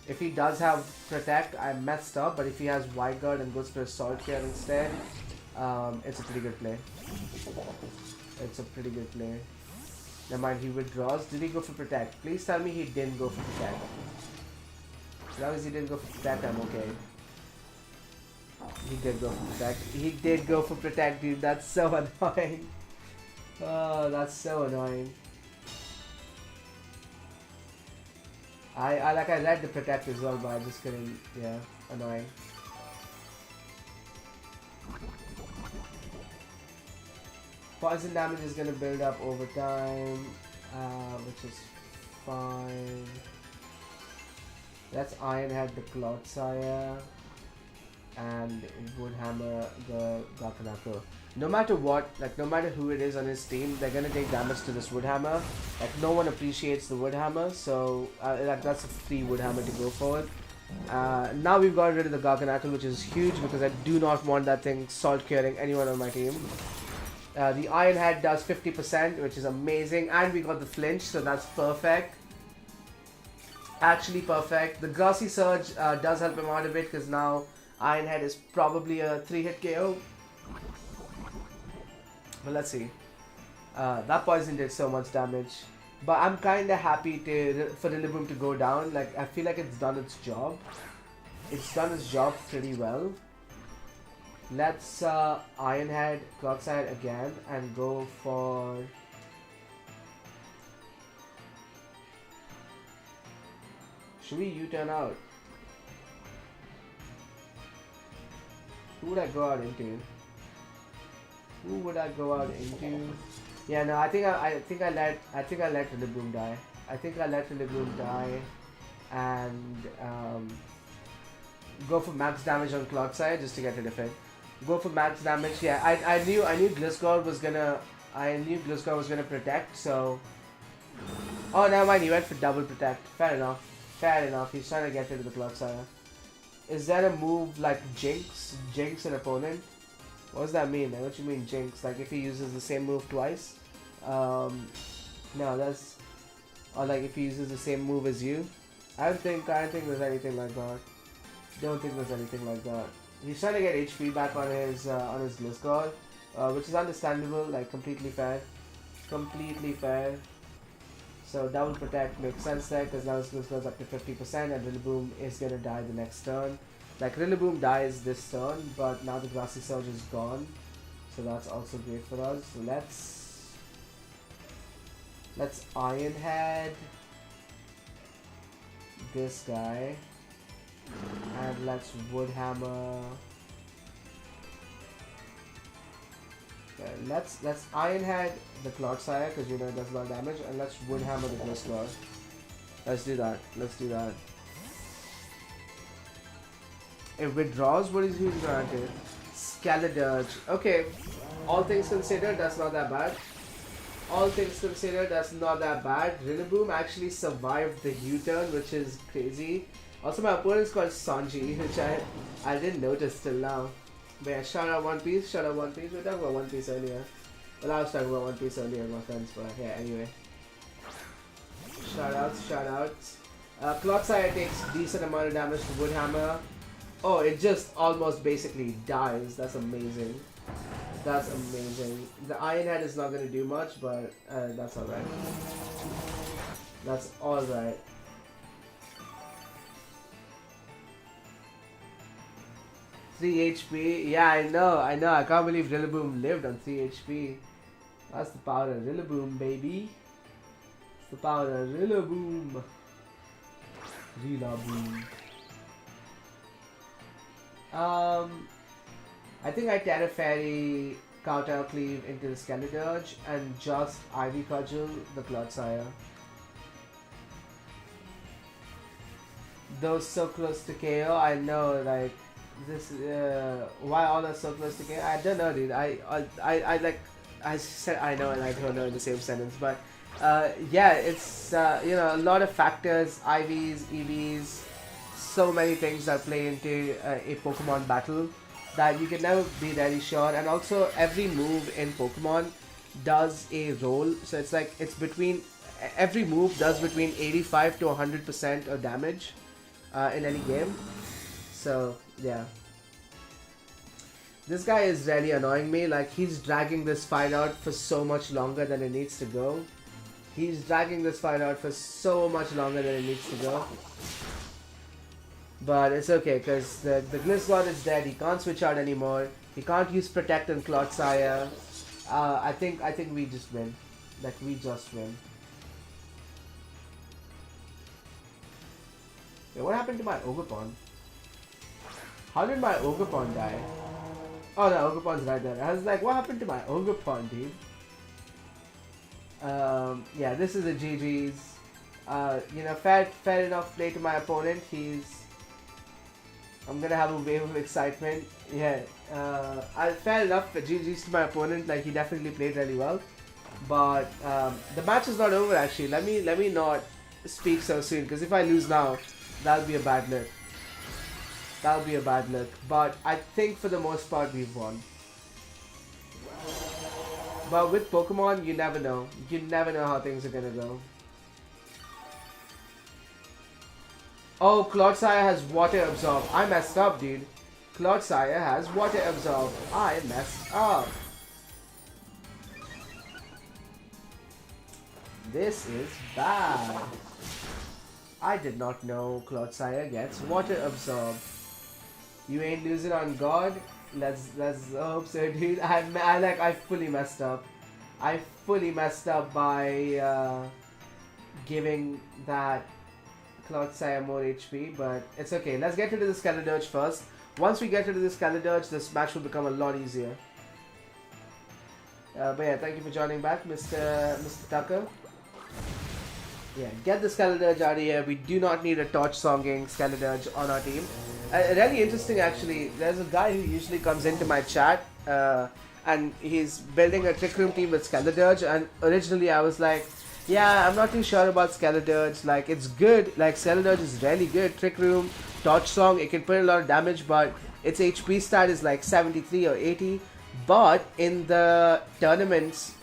If he does have Protect, I'm messed up. But if he has Wide Guard and goes for Assault Care instead, it's a pretty good play. Never mind, he withdraws. Did he go for Protect? Please tell me he didn't go for Protect. As long as he didn't go for Protect, I'm okay. He did go for Protect. Dude. That's so annoying. Oh, that's so annoying. I read the Protect as well, but I just couldn't. Yeah, annoying. Poison damage is gonna build up over time, which is fine. Let's Iron Head the Clodsire and would hammer the Garganacle. No matter what, like no matter who it is on his team, they're gonna take damage to this Woodhammer. Like no one appreciates the Woodhammer, so like that's a free Woodhammer to go for. Now we've got rid of the Garganacle, which is huge because I do not want that thing Salt Curing anyone on my team. The Iron Head does 50%, which is amazing, and we got the Flinch, so that's perfect. Actually perfect. The Grassy Surge does help him out a bit because now Iron Head is probably a 3-hit KO. But let's see. That poison did so much damage. But I'm kinda happy for Rillaboom to go down. Like, I feel like it's done its job. It's done its job pretty well. Let's Iron Head, Clockside again and go for... Should we U-turn out? Who would I go out into? Who would I go out into? Yeah, no, I think I let Rillaboom die. I think I let Rillaboom die and go for max damage on Clockside just to get rid of it. Go for max damage. Yeah, I knew Gliscor was gonna protect. So, oh, never mind. He went for double protect. Fair enough. Fair enough. He's trying to get rid of the Clocksire. Is that a move like Jinx? Jinx an opponent? What does that mean? Like, what do you mean Jinx? Like if he uses the same move twice? No, that's... Or like if he uses the same move as you? I don't think there's anything like that. Don't think there's anything like that. He's trying to get HP back on his Gliscor, which is understandable, like completely fair. Completely fair. So double protect makes sense there because now his Gliscor's up to 50% and Rillaboom is gonna die the next turn. Like Rillaboom dies this turn, but now the Grassy Surge is gone. So that's also great for us. So let's Iron Head this guy. And let's Wood Hammer. Okay, let's Iron Head the Clodsire because you know it does a lot of damage, and let's Wood Hammer the Gliscor. Let's do that. Let's do that. It withdraws. What is he's granted? Scarlet. Okay. All things considered, that's not that bad. All things considered, that's not that bad. Rillaboom actually survived the U-turn, which is crazy. Also, my opponent's called Zoonchi, which I didn't notice till now. But yeah, shout out One Piece, shout out One Piece. We were talking about One Piece earlier. Well, I was talking about One Piece earlier, my friends, but yeah, anyway. Shout outs, shout outs. Clodsire takes decent amount of damage to Wood Hammer. Oh, it just almost basically dies. That's amazing. That's amazing. The Iron Head is not going to do much, but that's alright. That's alright. Three HP. Yeah, I know. I can't believe Rillaboom lived on 3 HP. That's the power of Rillaboom, baby. It's the power of Rillaboom. Rillaboom. I think I Terra Fairy, Counter Cleave into the Scarlet and just Ivy Cudgel the Clodsire. Those so close to KO, I know, like, this, why all are so close to KO? I don't know, dude. I said I know and I don't know in the same sentence, but, yeah, it's, you know, a lot of factors, IVs, EVs, so many things that play into a Pokemon battle that you can never be very sure. And also every move in Pokemon does a role, so it's like it's between every move does between 85 to 100% of damage in any game. So yeah, this guy is really annoying me. Like, he's dragging this fight out for so much longer than it needs to go. He's dragging this fight out for so much longer than it needs to go. But it's okay, because the Gliscor is dead. He can't switch out anymore. He can't use Protect and Clodsire. I think we just win. Like, we just win. Wait, what happened to my Ogerpon? How did my Ogerpon die? Oh, no, Ogerpon's right there. I was like, what happened to my Ogerpon, dude? Yeah, this is a GG's. You know, fair enough play to my opponent. I'm gonna have a wave of excitement. Yeah, fair enough. GG's to my opponent. Like, he definitely played really well. But the match is not over. Actually, let me not speak so soon, because if I lose now, that'll be a bad look. That'll be a bad look. But I think for the most part we've won. But with Pokemon, you never know. You never know how things are gonna go. Oh, Clodsire has Water Absorb. I messed up, dude. Clodsire has Water Absorb. I messed up. This is bad. I did not know Clodsire gets Water Absorb. You ain't losing on God. Let's hope so, dude. I fully messed up. I fully messed up by giving that Clodsire more HP, but it's okay. Let's get into the Skeledirge first. Once we get into the Skeledirge, this match will become a lot easier. But yeah, thank you for joining back, Mr. Tucker. Yeah, get the Skeledirge out of here. We do not need a torch songing Skeledirge on our team. Really interesting, actually. There's a guy who usually comes into my chat, and he's building a Trick Room team with Skeledirge. And originally, I was like, yeah, I'm not too sure about Skeledirge. Like, it's good. Like, Skeledirge is really good. Trick Room, Torch Song, it can put a lot of damage, but its HP stat is like 73 or 80. But in the tournaments,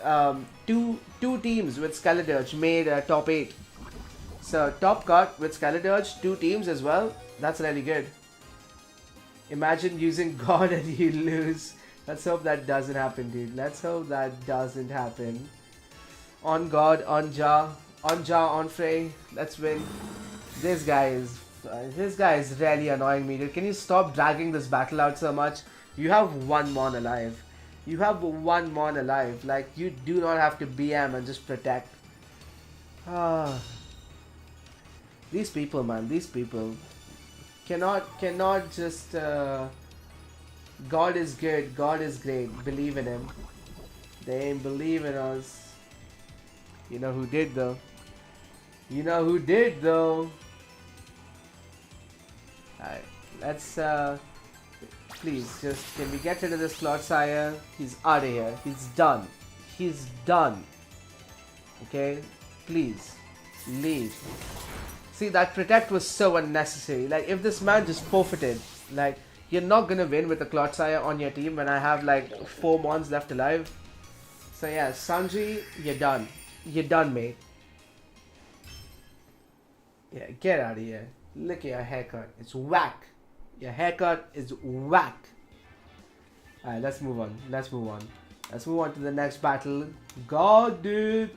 two teams with Skeledirge made top 8. So top cut with Skeledirge, 2 teams as well. That's really good. Imagine using God and you lose. Let's hope that doesn't happen, dude. Let's hope that doesn't happen. On God, on Ja, on Frey. Let's win. This guy is really annoying me, dude. Can you stop dragging this battle out so much? You have 1 Mon alive. You have 1 Mon alive. Like, you do not have to BM and just protect. These people, man. These people cannot just. God is good. God is great. Believe in Him. They ain't believe in us. You know who did though? You know who did though? Alright, let's please just can we get rid of this Clodsire? He's out of here. He's done. He's done. Okay? Please. Leave. See, that protect was so unnecessary. Like, if this man just forfeited, like, you're not gonna win with a Clodsire on your team when I have like 4 Mons left alive. So yeah, Sanji, you're done. You're done, mate. Yeah, get out of here. Look at your haircut. It's whack. Your haircut is whack. Alright, let's move on. Let's move on to the next battle. God, dude.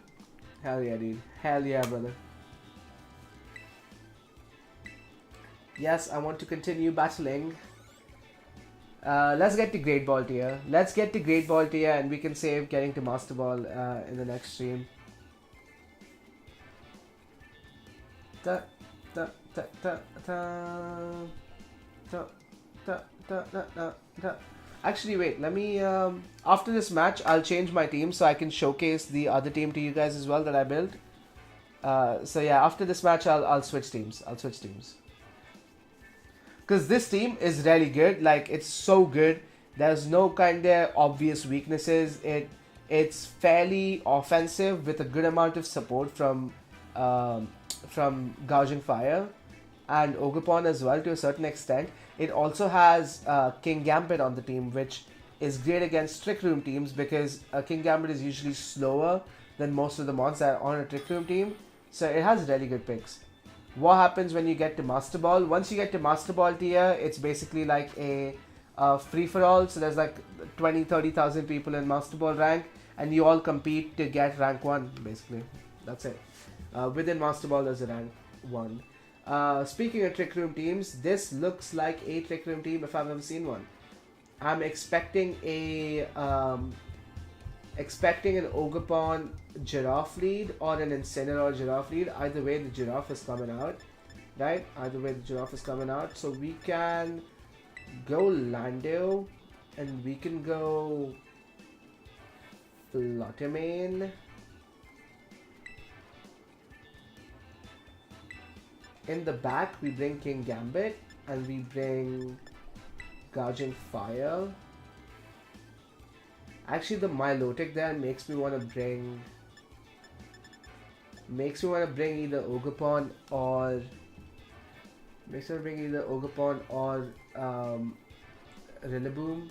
Hell yeah, dude. Hell yeah, brother. Yes, I want to continue battling. Let's get to Great Ball tier. Let's get to Great Ball tier and we can save getting to Master Ball in the next stream. Actually, wait, let me after this match I'll change my team so I can showcase the other team to you guys as well that I built. So yeah, after this match I'll switch teams. Because this team is really good. Like, it's so good. There's no kind of obvious weaknesses. It's fairly offensive with a good amount of support from Gouging Fire and Ogerpon as well to a certain extent. It also has King Gambit on the team, which is great against Trick Room teams because King Gambit is usually slower than most of the mons that are on a Trick Room team. So it has really good picks. What happens when you get to Master Ball? Once you get to Master Ball tier, it's basically like a free-for-all. So there's like 20,000-30,000 people in Master Ball rank, and you all compete to get rank 1, basically. That's it. Within Master Ball, there's a rank 1. Speaking of Trick Room teams, this looks like a Trick Room team if I've ever seen one. I'm expecting an Ogerpon Giraffe lead or an Incineroar Giraffe lead. Either way, the Giraffe is coming out. Right? Either way, the Giraffe is coming out. So we can go Lando and we can go Fluttermane. In the back, we bring King Gambit and we bring Gouging Fire. Actually, the Milotic there makes me want to bring either Ogerpon or Rillaboom.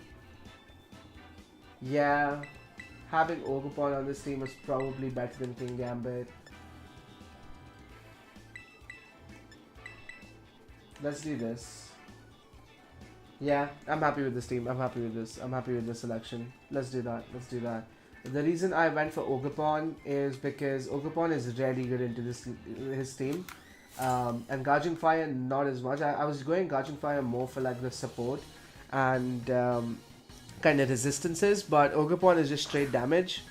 Yeah, having Ogerpon on this team is probably better than King Gambit. Let's do this. Yeah, I'm happy with this team. I'm happy with this. I'm happy with this selection. Let's do that. Let's do that. The reason I went for Ogerpon is because Ogerpon is really good into this his team. And Guardian Fire not as much. I was going Guardian Fire more for like the support and kind of resistances, but Ogerpon is just straight damage.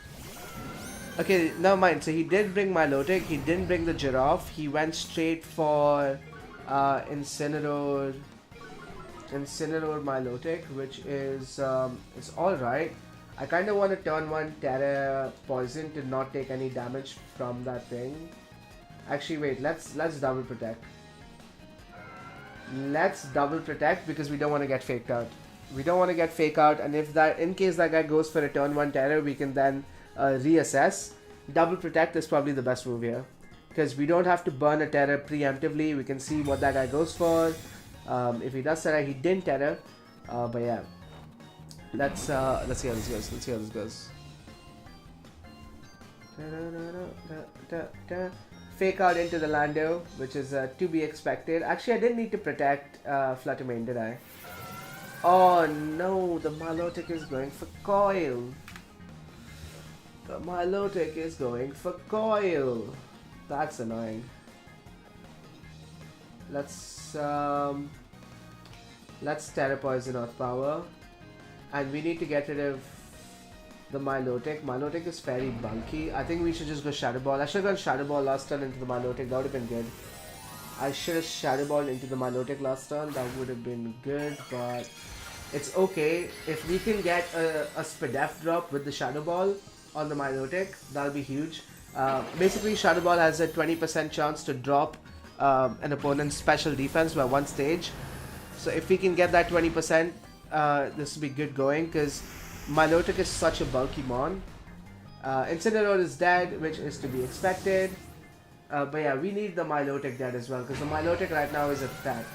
Okay, never mind. So he did bring Milotic. He didn't bring the Giraffe. He went straight for Incineroar Milotic, which is it's all right. I kind of want to turn one Terra Poison to not take any damage from that thing. Actually, wait. Let's double protect. Let's double protect because we don't want to get faked out. We don't want to get fake out, and if that, in case that guy goes for a turn one Terra, we can then reassess. Double protect is probably the best move here because we don't have to burn a Terra preemptively. We can see what that guy goes for. If he does Terra, he didn't Terra, but yeah. Let's see how this goes. Let's see how this goes. Fake out into the Lando, which is to be expected. Actually, I didn't need to protect Fluttermane, did I? Oh no, the Milotic is going for Coil. The Milotic is going for Coil. That's annoying. Let's Terra Poison Earth Power. And we need to get rid of the Milotic. Milotic is very bulky. I think we should just go Shadow Ball. I should have gone Shadow Ball last turn into the Milotic. That would have been good. I should have Shadow Ball into the Milotic last turn. That would have been good, but it's okay. If we can get a Spadef drop with the Shadow Ball on the Milotic, that'll be huge. Basically, Shadow Ball has a 20% chance to drop an opponent's special defense by one stage. So if we can get that 20%, this will be good going because Milotic is such a bulky mon. Incineroar is dead, which is to be expected. But yeah, we need the Milotic dead as well because the Milotic right now is a threat.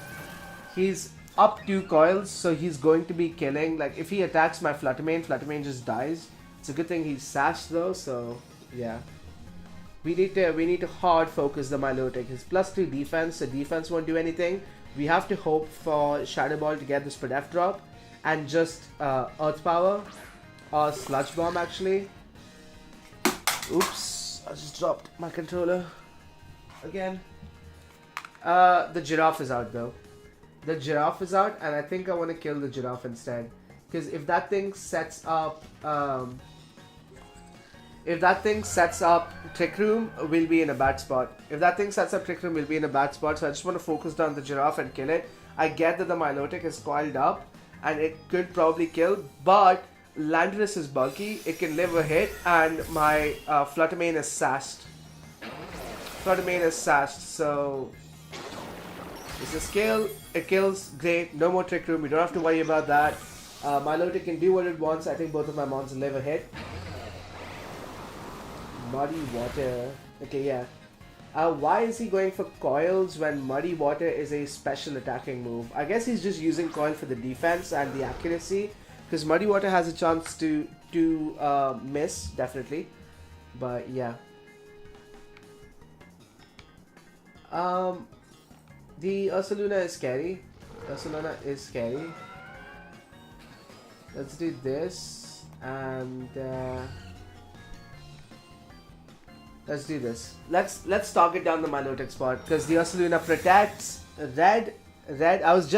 He's up 2 coils, so he's going to be killing. Like if he attacks my Fluttermane, Fluttermane just dies. It's a good thing he's sashed though, so yeah. We need to hard focus the Milotic. His +3 defense, so defense won't do anything. We have to hope for Shadow Ball to get the Spadef drop and just Earth Power or Sludge Bomb actually. Oops, I just dropped my controller again. The Giraffe is out though. The Giraffe is out, and I think I want to kill the Giraffe instead. Because if that thing sets up Trick Room, we'll be in a bad spot. So I just want to focus down the Giraffe and kill it. I get that the Milotic is coiled up and it could probably kill, but Landorus is bulky, it can live a hit, and my Fluttermane is sassed. So it's a scale, it kills, great, no more Trick Room, we don't have to worry about that. Milotic can do what it wants. I think both of my mons live a hit. Muddy Water. Okay, yeah. Why is he going for coils when Muddy Water is a special attacking move? I guess he's just using coil for the defense and the accuracy. Because Muddy Water has a chance to miss, definitely. But yeah. The Ursaluna is scary. Let's do this and let's do this. Let's target down the Milotic spot because the Ursaluna protects red. I was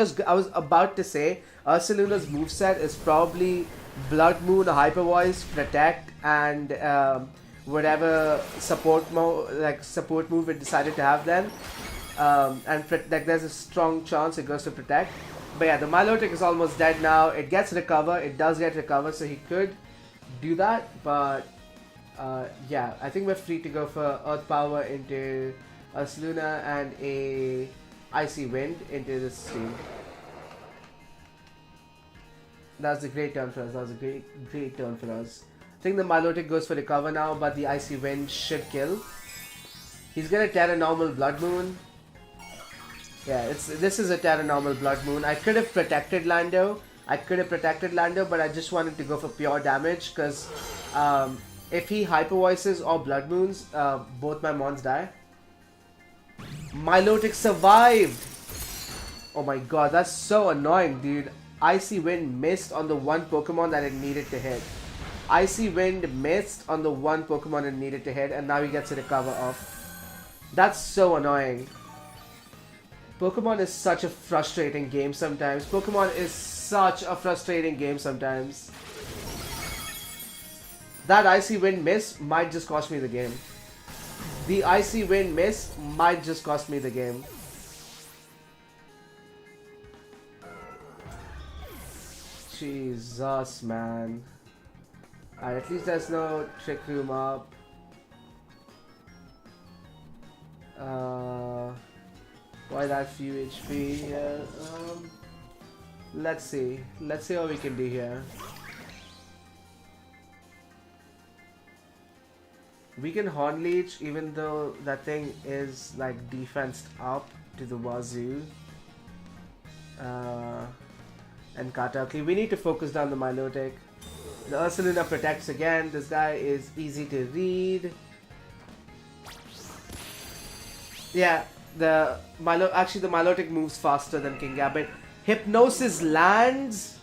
about to say Ursaluna's moveset is probably Blood Moon, Hyper Voice, Protect, and whatever support move it decided to have then. And like there's a strong chance it goes to Protect. But yeah, the Milotic is almost dead now. It gets recover. It does get recover, so he could do that. But yeah, I think we're free to go for Earth Power into Ursaluna and a Icy Wind into this team. That was a great turn for us. I think the Milotic goes for recover now, but the Icy Wind should kill. He's gonna Terra normal Blood Moon. Yeah, this is a Terra normal Blood Moon. I could have protected Lando, but I just wanted to go for pure damage because if he Hyper Voices or Blood Moons, both my mons die. Milotic survived! Oh my god, that's so annoying, dude. Icy Wind missed on the one Pokemon that it needed to hit. Icy Wind missed on the one Pokemon it needed to hit, and now he gets to recover off. That's so annoying. Pokemon is such a frustrating game sometimes. Pokemon is such a frustrating game sometimes. That Icy Wind miss might just cost me the game. The Icy Wind miss might just cost me the game. Jesus, man. Alright, at least there's no Trick Room up. Why that few HP here? Let's see. Let's see what we can do here. We can Horn Leech even though that thing is like defensed up to the wazoo. And Katakli. We need to focus down the Milotic. The Ursaluna protects again. This guy is easy to read. Yeah, the Milotic moves faster than Kingambit. Hypnosis lands.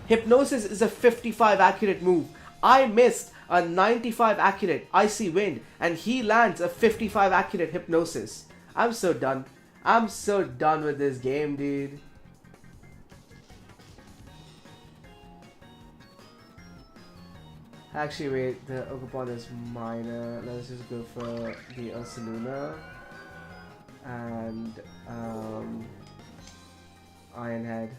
Hypnosis is a 55 accurate move. I missed a 95 accurate Icy Wind and he lands a 55 accurate Hypnosis. I'm so done. I'm so done with this game, dude. Actually, wait, the Ogerpon is minor. Let's just go for the Ursaluna. And, Ironhead.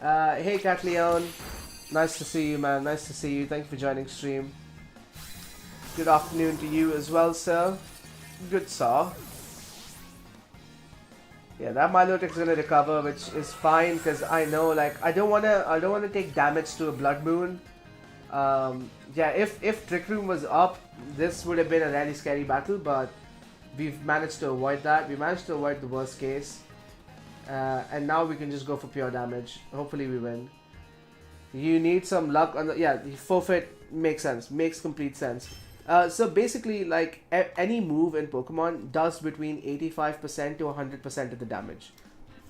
Hey, Catleon. Nice to see you, man. Nice to see you. Thank you for joining stream. Good afternoon to you as well, sir. Good saw. Yeah, that Milotic's gonna recover, which is fine because I know, like, I don't wanna take damage to a Blood Moon. Yeah, if Trick Room was up, this would have been a really scary battle, but we've managed to avoid that. We managed to avoid the worst case. And now we can just go for pure damage. Hopefully we win. You need some luck on the... Yeah, the forfeit makes sense. Makes complete sense. So basically, like, any move in Pokemon does between 85% to 100% of the damage.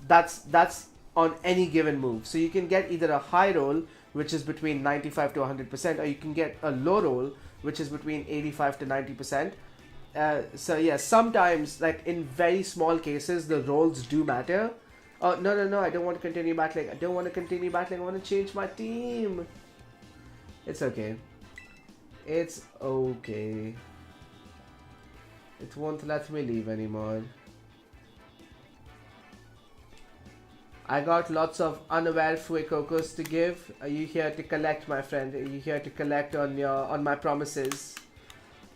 That's on any given move. So you can get either a high roll, which is between 95 to 100%, or you can get a low roll, which is between 85 to 90%. So yeah, sometimes, like in very small cases, the rolls do matter. Oh, no, I don't want to continue battling. I want to change my team. It's okay. It's okay. It won't let me leave anymore. I got lots of unaware Fuecoco's to give. Are you here to collect, my friend? Are you here to collect on my promises?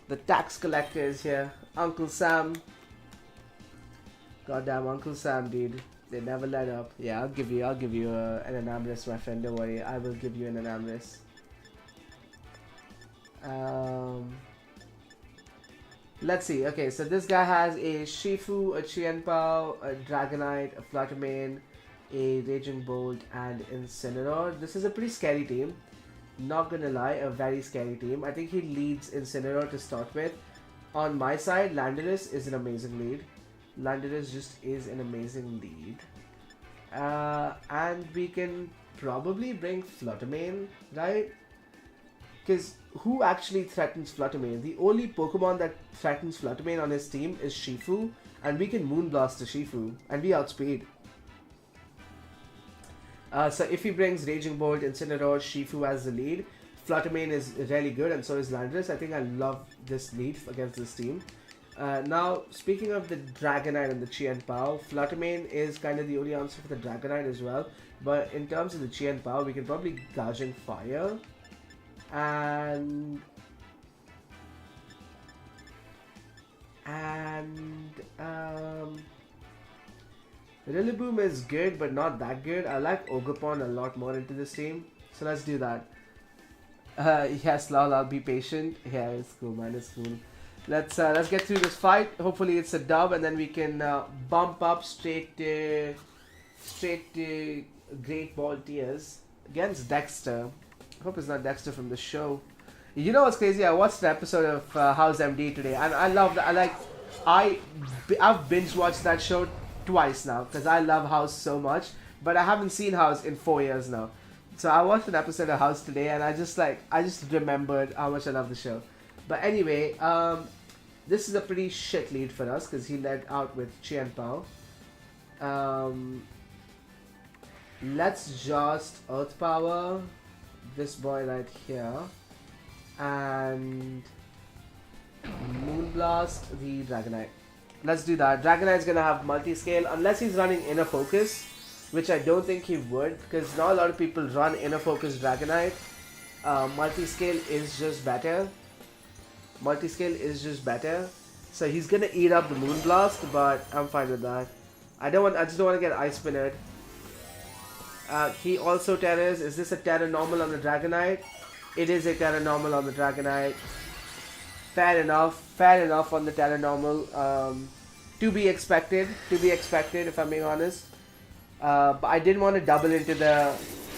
The tax collector is here. Uncle Sam. Goddamn Uncle Sam, dude. They never let up. Yeah, I'll give you an Enamorus, my friend. Don't worry. I will give you an Enamorus. Let's see. Okay, so this guy has a Shifu, a Chienpao, a Dragonite, a Fluttermane, a Raging Bolt, and Incineroar. This is a pretty scary team. Not gonna lie, a very scary team. I think he leads Incineroar to start with. On my side, Landorus is an amazing lead. Landorus just is an amazing lead. And we can probably bring Fluttermane, right? Because who actually threatens Fluttermane? The only Pokemon that threatens Fluttermane on his team is Shifu. And we can Moonblast the Shifu. And we outspeed. So if he brings Raging Bolt, Incineroar, Shifu as the lead, Fluttermane is really good, and so is Landorus. I think I love this lead against this team. Now, speaking of the Dragonite and the Chienpao, Fluttermane is kind of the only answer for the Dragonite as well. But in terms of the Chienpao, we can probably Guardian Fire. And Rillaboom is good, but not that good. I like Ogerpon a lot more into this team. So let's do that. Yes, lol, I'll be patient. Yeah, it's cool, man. It's cool. Let's get through this fight. Hopefully it's a dub, and then we can bump up straight to Great Ball Tears against Dexter. Hope it's not Dexter from the show. You know what's crazy? I watched the episode of House MD today, and I love that. I've binge watched that show twice now because I love House so much. but I haven't seen House in 4 years now. So I watched an episode of House today, and I just remembered how much I love the show. But anyway, this is a pretty shit lead for us because he led out with Qian Pao. Let's just Earth Power this boy right here and Moonblast the Dragonite. Let's do that. Dragonite's gonna have multi-scale unless he's running Inner Focus, which I don't think he would because not a lot of people run Inner Focus Dragonite. Multi-scale is just better. Multi-scale is just better. So he's gonna eat up the Moonblast, but I'm fine with that. I just don't want to get Ice Spinnered. He also Terrors. Is this a Terra normal on the Dragonite? It is a Terra normal on the Dragonite. Fair enough on the Terra normal. To be expected if I'm being honest. But I didn't want to double into the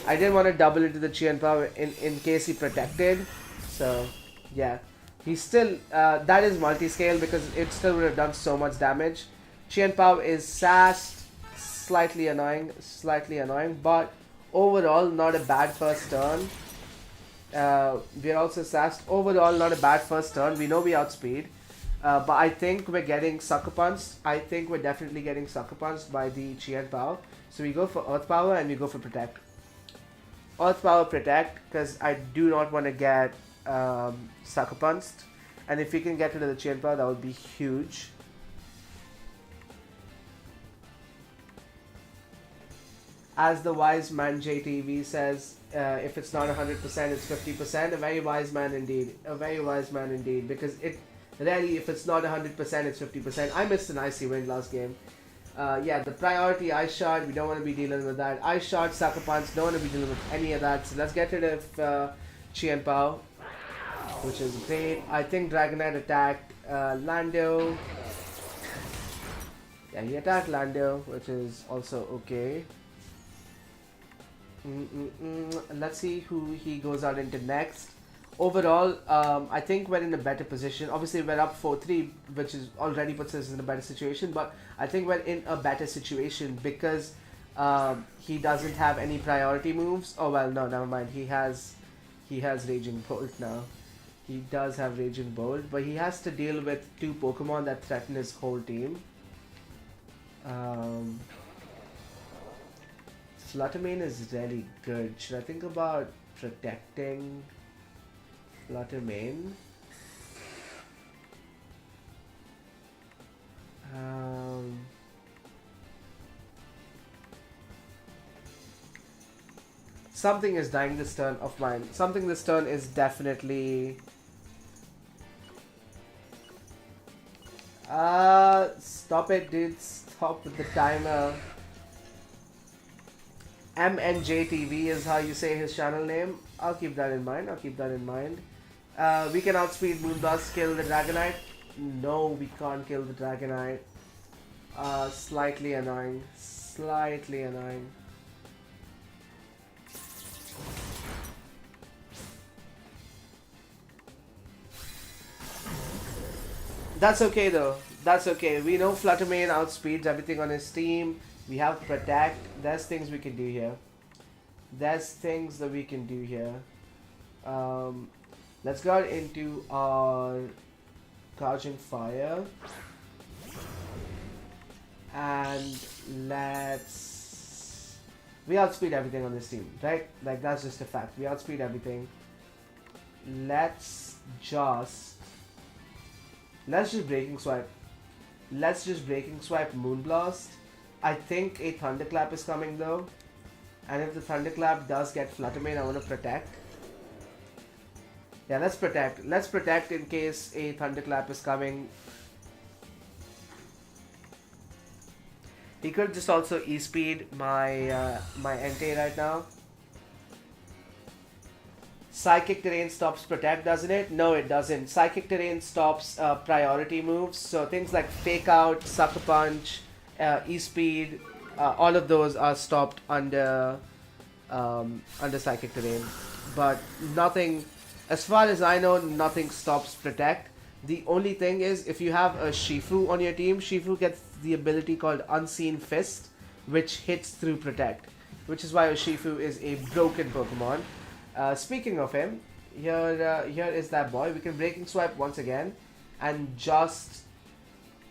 Qian Pao in case he protected. So yeah, he's still that is multi-scale because it still would have done so much damage. Qian Pao is sassed, slightly annoying, but overall not a bad first turn. We're also sassed. Overall not a bad first turn. We know we outspeed. But I think we're getting Sucker Punched. I think we're definitely getting Sucker Punched by the Qian Pao. So we go for Earth Power and we go for Protect. Earth Power Protect because I do not want to get Sucker Punched. And if we can get rid of the Qian Pao, that would be huge. As the wise man JTV says, if it's not 100%, it's 50%. A very wise man indeed. A very wise man indeed. Because it really, if it's not 100%, it's 50%. I missed an Icy Wind last game. Yeah, the priority Ice Shot, we don't want to be dealing with that. Ice Shot, Sucker Punch, don't want to be dealing with any of that. So let's get rid of Qian Pao, which is great. I think Dragonite attacked Lando. Yeah, he attacked Lando, which is also okay. Let's see who he goes out into next. Overall, I think we're in a better position. Obviously, we're up 4-3, which is already puts us in a better situation. But I think we're in a better situation because he doesn't have any priority moves. Oh well, no, never mind. He has Raging Bolt now. He does have Raging Bolt, but he has to deal with 2 Pokemon that threaten his whole team. Fluttermane is really good. Should I think about protecting Fluttermane? Something is dying this turn of mine. Something this turn is definitely... Stop it, dude. Stop with the timer. MNJTV is how you say his channel name. I'll keep that in mind. We can outspeed Moonblast, kill the Dragonite. No, we can't kill the Dragonite. Slightly annoying. That's okay though. That's okay. We know Fluttermane outspeeds everything on his team. We have Protect. There's things we can do here. Let's go into our Gouging Fire. And we outspeed everything on this team, right? Like, that's just a fact. We outspeed everything. Let's just Breaking Swipe. Moonblast. I think a Thunderclap is coming though. And if the Thunderclap does get Fluttermane, I want to Protect. Yeah, let's Protect. Let's Protect in case a Thunderclap is coming. He could just also E-Speed my my Entei right now. Psychic Terrain stops Protect, doesn't it? No, it doesn't. Psychic Terrain stops priority moves. So things like Fake Out, Sucker Punch, E-Speed, all of those are stopped under Psychic Terrain. But nothing, as far as I know, nothing stops Protect. The only thing is, if you have a Shifu on your team, Shifu gets the ability called Unseen Fist, which hits through Protect, which is why Urshifu is a broken Pokemon. Speaking of him, here is that boy. We can Breaking Swipe once again, and just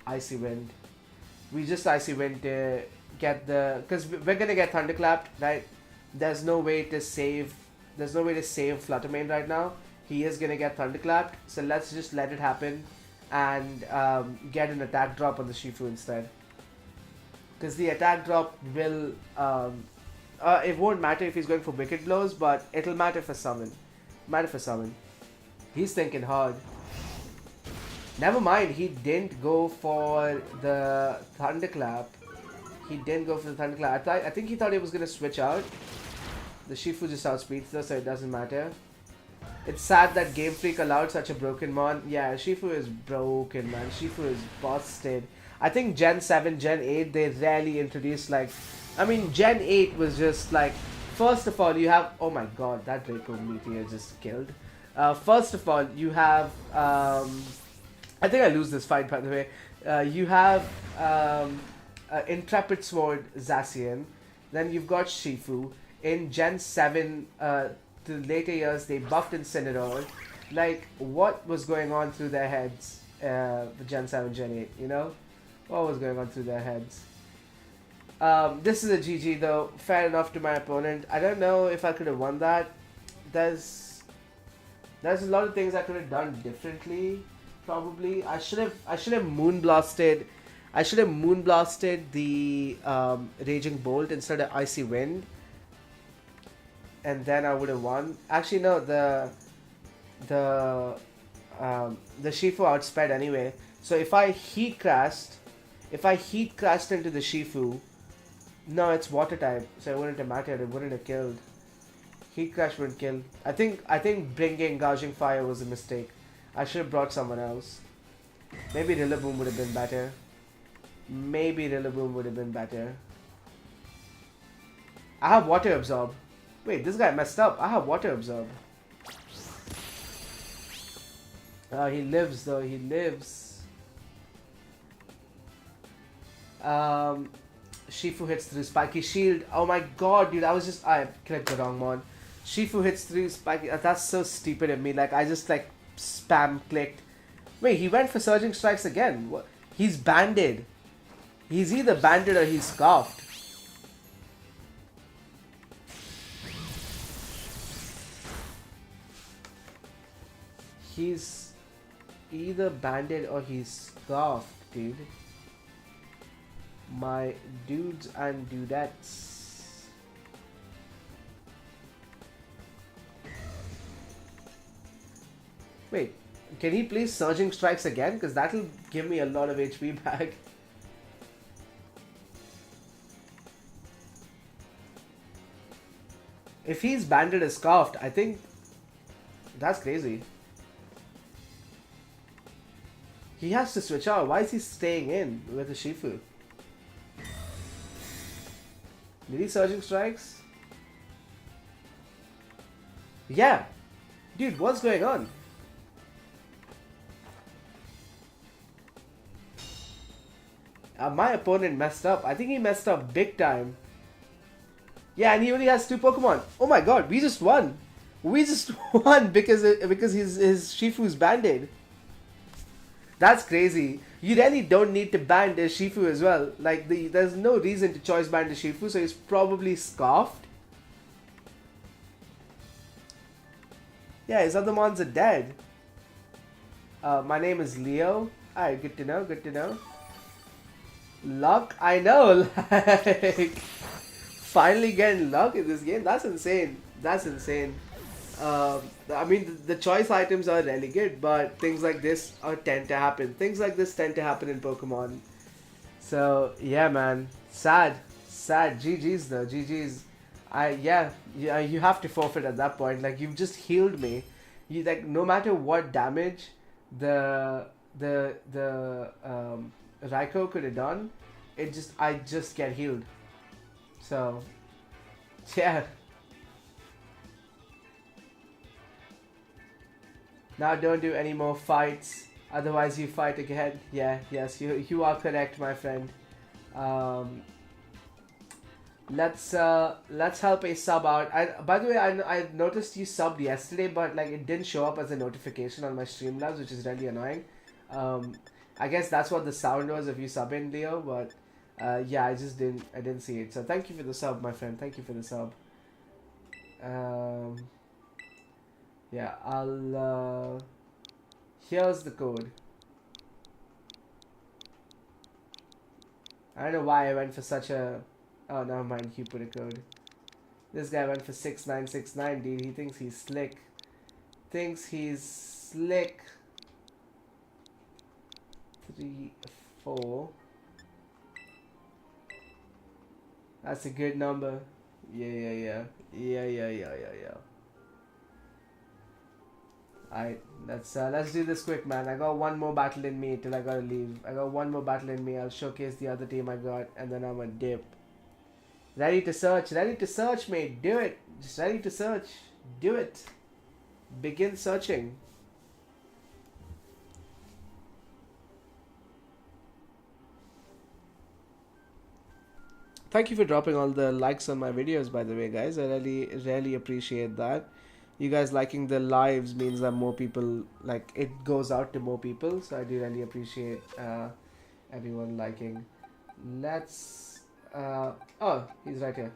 Icy Wind. We just Icy Wind to get the, because we're gonna get Thunderclapped, right? There's no way to save. There's no way to save Fluttermane right now. He is gonna get Thunderclapped, so let's just let it happen, and get an attack drop on the Shifu instead. Because the attack drop will, it won't matter if he's going for Wicked Blows, but it'll matter for Summon. He's thinking hard. Never mind, he didn't go for the Thunderclap. I think he thought he was going to switch out. The Shifu just outspeeds though, so it doesn't matter. It's sad that Game Freak allowed such a broken mon. Yeah, Shifu is broken, man. Shifu is busted. I think Gen 7, Gen 8, they rarely introduced, like... I mean, Gen 8 was just like... First of all, you have... Oh my god, that Draco Meteor just killed. First of all, you have... I think I lose this fight, by the way. You have Intrepid Sword Zacian. Then you've got Shifu. In Gen 7, the later years, they buffed Incineroar. Like, what was going on through their heads for Gen 7, Gen 8, you know? What was going on through their heads? This is a GG though. Fair enough to my opponent. I don't know if I could have won that. There's a lot of things I could have done differently. Probably I should have moonblasted. I should have moonblasted the Raging Bolt instead of Icy Wind, and then I would have won. Actually, no. The Shifu outsped anyway. So if I heat crashed into the Shifu, no, it's water type, so it wouldn't have mattered. It wouldn't have killed. Heat crash wouldn't kill. I think bringing Gouging Fire was a mistake. I should have brought someone else. Maybe Rillaboom would have been better. I have Water Absorb. Wait, this guy messed up. I have Water Absorb. He lives though. He lives. Shifu hits through Spiky Shield. Oh my god, dude. I clicked the wrong one. Shifu hits through Spiky. That's so stupid of me. Like, I just like spam clicked. Wait, he went for Surging Strikes again. What? He's banded. He's either banded or he's scoffed. He's either banded or he's scoffed, dude. My dudes and dudettes. Wait, can he please Surging Strikes again? Because that'll give me a lot of HP back. If he's banded as scoffed, I think that's crazy. He has to switch out. Why is he staying in with the Shifu? Did he Surging Strikes? Yeah. Dude, what's going on? My opponent messed up. I think he messed up big time. Yeah, and he only has 2 Pokemon. Oh my god, we just won. We just won because his Shifu's banded. That's crazy. You really don't need to ban the Shifu as well. Like, there's no reason to choice ban the Shifu, so he's probably scoffed. Yeah, his other mons are dead. My name is Leo. Alright, good to know, good to know. Luck? I know, like... Finally getting luck in this game? That's insane. That's insane. I mean, the choice items are really good, but things like this tend to happen. Things like this tend to happen in Pokemon. So, yeah, man. Sad. Sad. GG's though. GG's. You have to forfeit at that point. Like, you've just healed me. You, like, no matter what damage the Raikou could have done, I just get healed. So, yeah. Now don't do any more fights, otherwise you fight again. Yeah, yes, you are correct, my friend. Let's help a sub out. By the way, I noticed you subbed yesterday, but like it didn't show up as a notification on my Streamlabs, which is really annoying. Um, I guess that's what the sound was if you sub in, Leo. But yeah, I didn't see it. So thank you for the sub, my friend. Thank you for the sub. Yeah, I'll. Here's the code. I don't know why I went for such a. Oh, never mind. He put a code. This guy went for 6969, dude. He thinks he's slick. Thinks he's slick. 3, 4. That's a good number. Yeah. Alright, let's do this quick, man. I got one more battle in me till I gotta leave. I got one more battle in me. I'll showcase the other team I got, and then I'm gonna dip. Ready to search, mate. Do it. Just ready to search. Do it. Begin searching. Thank you for dropping all the likes on my videos, by the way, guys. I really appreciate that. You guys liking the lives means that more people, like, it goes out to more people. So I do really appreciate everyone liking. Let's... oh, he's right here.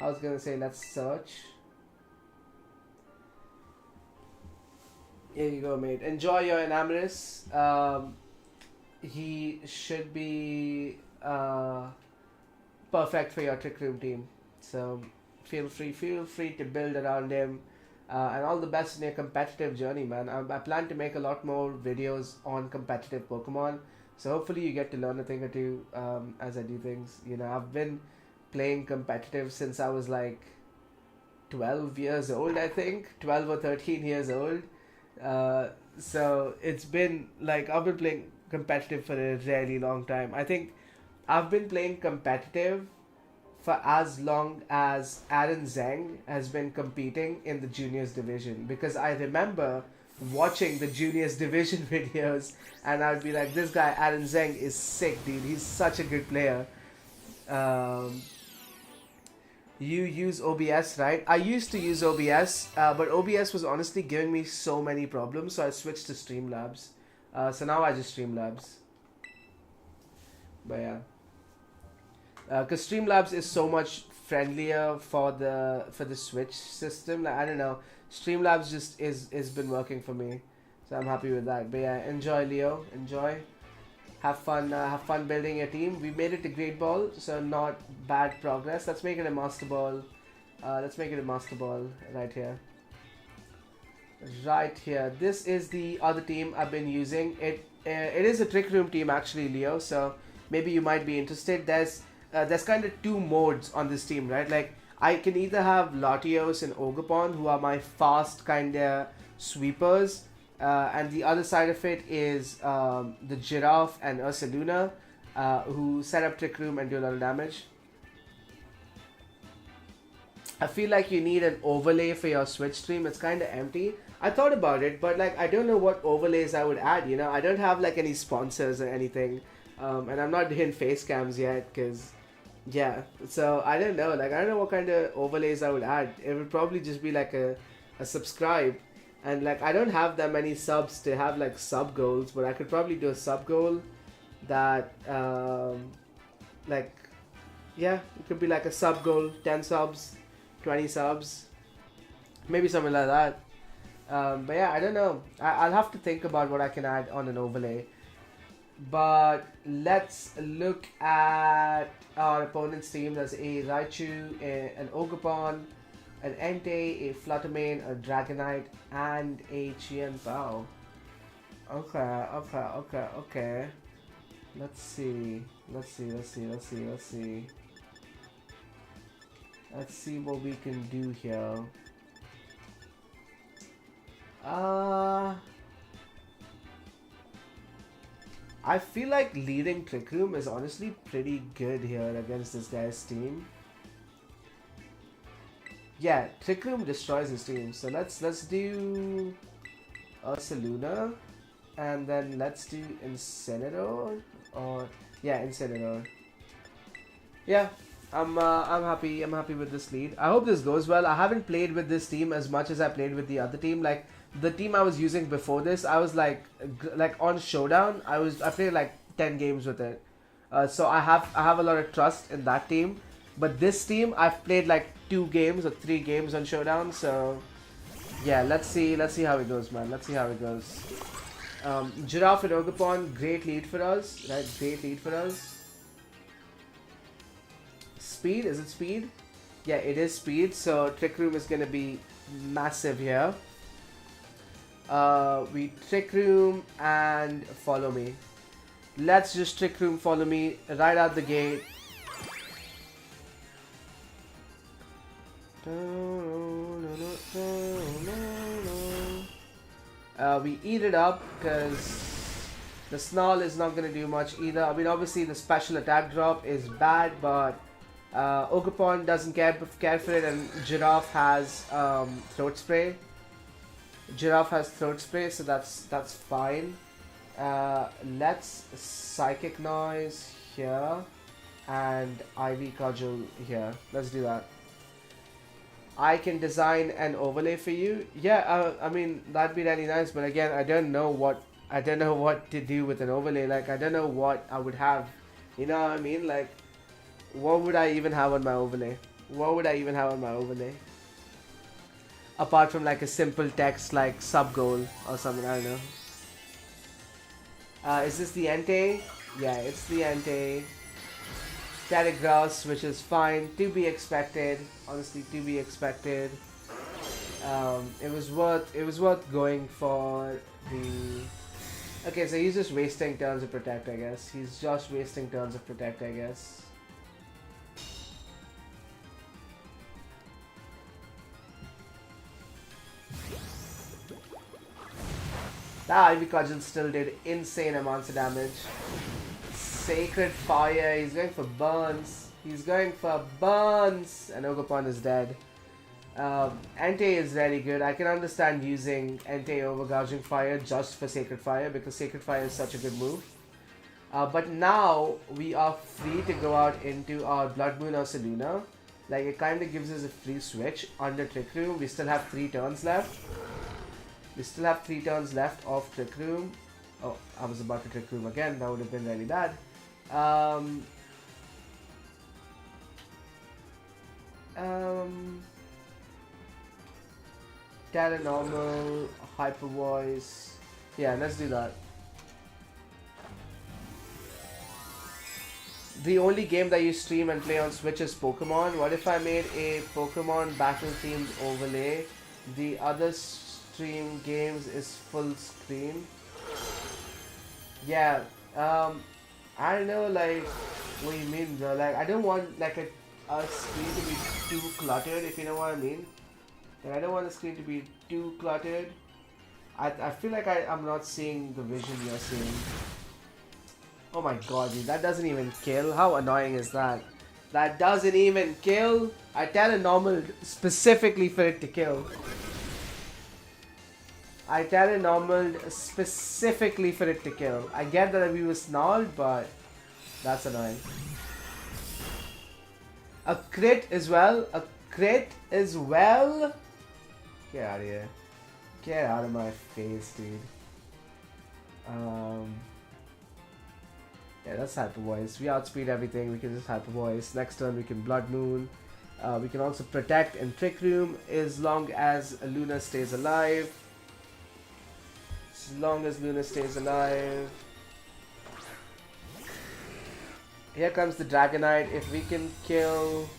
I was gonna say let's search. Here you go, mate. Enjoy your Enamorous. He should be perfect for your Trick Room team. So feel free to build around him. And all the best in your competitive journey, man. I plan to make a lot more videos on competitive Pokemon. So hopefully you get to learn a thing or two as I do things. You know, I've been playing competitive since I was like 12 years old, I think. 12 or 13 years old. So it's been like, I've been playing competitive for a really long time. I think I've been playing competitive for as long as Aaron Zheng has been competing in the juniors division, because I remember watching the juniors division videos and I'd be like, this guy Aaron Zheng is sick, dude. He's such a good player. You use OBS, right? I used to use OBS, but OBS was honestly giving me so many problems, so I switched to Streamlabs. So now I just Streamlabs. But yeah. Because Streamlabs is so much friendlier for the Switch system. Like, I don't know, Streamlabs just is been working for me, so I'm happy with that. But yeah, enjoy, Leo. Enjoy. Have fun building your team. We made it to Great Ball, so not bad progress. Let's make it a Master Ball. Let's make it a Master Ball right here. Right here. This is the other team I've been using. It is a Trick Room team actually, Leo. So maybe you might be interested. There's kind of two modes on this team, right? Like, I can either have Latios and Ogerpon, who are my fast kind of sweepers, and the other side of it is the Giraffe and Ursaluna, who set up Trick Room and do a lot of damage. I feel like you need an overlay for your Switch stream. It's kind of empty. I thought about it, but like, I don't know what overlays I would add, you know? I don't have like any sponsors or anything, and I'm not doing face cams yet, because... yeah, so I don't know, like, I don't know what kind of overlays I would add. It would probably just be like a subscribe, and like, I don't have that many subs to have like sub goals, but I could probably do a sub goal that like, yeah, it could be like a sub goal, 10 subs, 20 subs, maybe something like that. But yeah, I don't know, I'll have to think about what I can add on an overlay. But let's look at our opponent's team. There's a Raichu, an Ogerpon, an Entei, a Fluttermane, a Dragonite, and a Qianbao. Okay. Let's see what we can do here. I feel like leading Trick Room is honestly pretty good here against this guy's team. Yeah, Trick Room destroys his team. So let's do Ursaluna, and then let's do Incineroar, or yeah, Incineroar. Yeah, I'm happy. I'm happy with this lead. I hope this goes well. I haven't played with this team as much as I played with the other team. Like the team I was using before this, I was like on Showdown. I played like 10 games with it. So I have a lot of trust in that team. But this team, I've played like 2 games or 3 games on Showdown. So yeah, let's see how it goes, man. Let's see how it goes. Giraffe and Ogapon, great lead for us, right? Great lead for us. Speed, is it speed? Yeah, it is speed, so Trick Room is gonna be massive here. We Trick Room and follow me. Let's just Trick Room, follow me right out the gate. We eat it up because the Snarl is not going to do much either. I mean, obviously the special attack drop is bad, but Ogapon doesn't care for it, and Giraffe has throat spray. Giraffe has throat spray, so that's fine. Let's Psychic Noise here and Ivy Cudgel here. Let's do that. I can design an overlay for you. Yeah, I mean that'd be really nice, but again, I don't know what to do with an overlay. Like I don't know what I would have. You know what I mean? Like what would I even have on my overlay? What would I even have on my overlay? Apart from like a simple text like sub goal or something, I don't know. Is this the Entei? Yeah, it's the Entei. Static Grouse, which is fine, to be expected. Honestly, to be expected. It was worth going for the. Okay, so he's just wasting turns of protect, I guess. He's just wasting turns of protect, I guess. That Ivy Cudgel still did insane amounts of damage. Sacred Fire, he's going for burns. He's going for burns! And Ogapon is dead. Entei is really good. I can understand using Entei over Gouging Fire just for Sacred Fire because Sacred Fire is such a good move. But now we are free to go out into our Blood Moon or Seluna. Like it kind of gives us a free switch under Trick Room. We still have 3 turns left. We still have 3 turns left of Trick Room. Oh, I was about to Trick Room again. That would have been really bad. Normal, Hyper Voice. Yeah, let's do that. The only game that you stream and play on Switch is Pokemon. What if I made a Pokemon battle themed overlay? The other stream games is full screen. Yeah, I don't know, like, what you mean, bro. Like, I don't want, like, a screen to be too cluttered, if you know what I mean. Like, I don't want the screen to be too cluttered. I feel like I'm not seeing the vision you're seeing. Oh my god, dude, that doesn't even kill. How annoying is that? That doesn't even kill. I tell a normal specifically for it to kill. I tell a normal specifically for it to kill. I get that we were snarled, but that's annoying. A crit as well. A crit as well. Get out of here. Get out of my face, dude. Yeah, that's Hyper Voice. We outspeed everything. We can just Hyper Voice. Next turn we can Blood Moon. We can also Protect and Trick Room as long as Luna stays alive. As long as Luna stays alive. Here comes the Dragonite. If we can kill...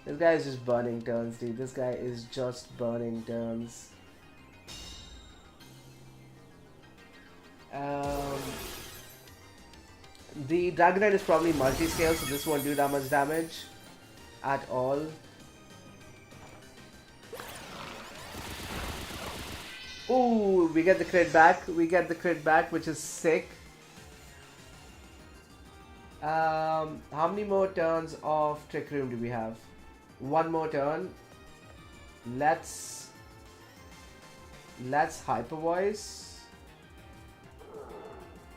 This guy is just burning turns, dude. This guy is just burning turns. The Dragonite is probably multi-scale, so this won't do that much damage at all. Ooh, we get the crit back. We get the crit back, which is sick. How many more turns of Trick Room do we have? 1 more turn. Let's Hyper Voice.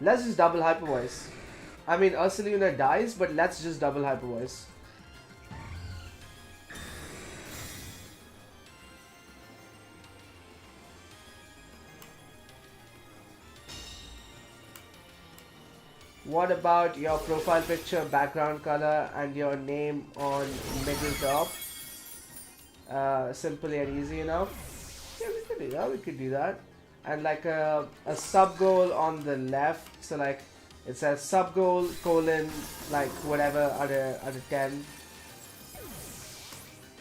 Let's just double Hyper Voice. I mean, Ursaluna dies, but let's just double Hyper Voice. What about your profile picture, background color, and your name on middle top? Simple and easy enough. Yeah, we could do that. We could do that. And like a sub goal on the left. So like it says sub goal colon like whatever out of 10.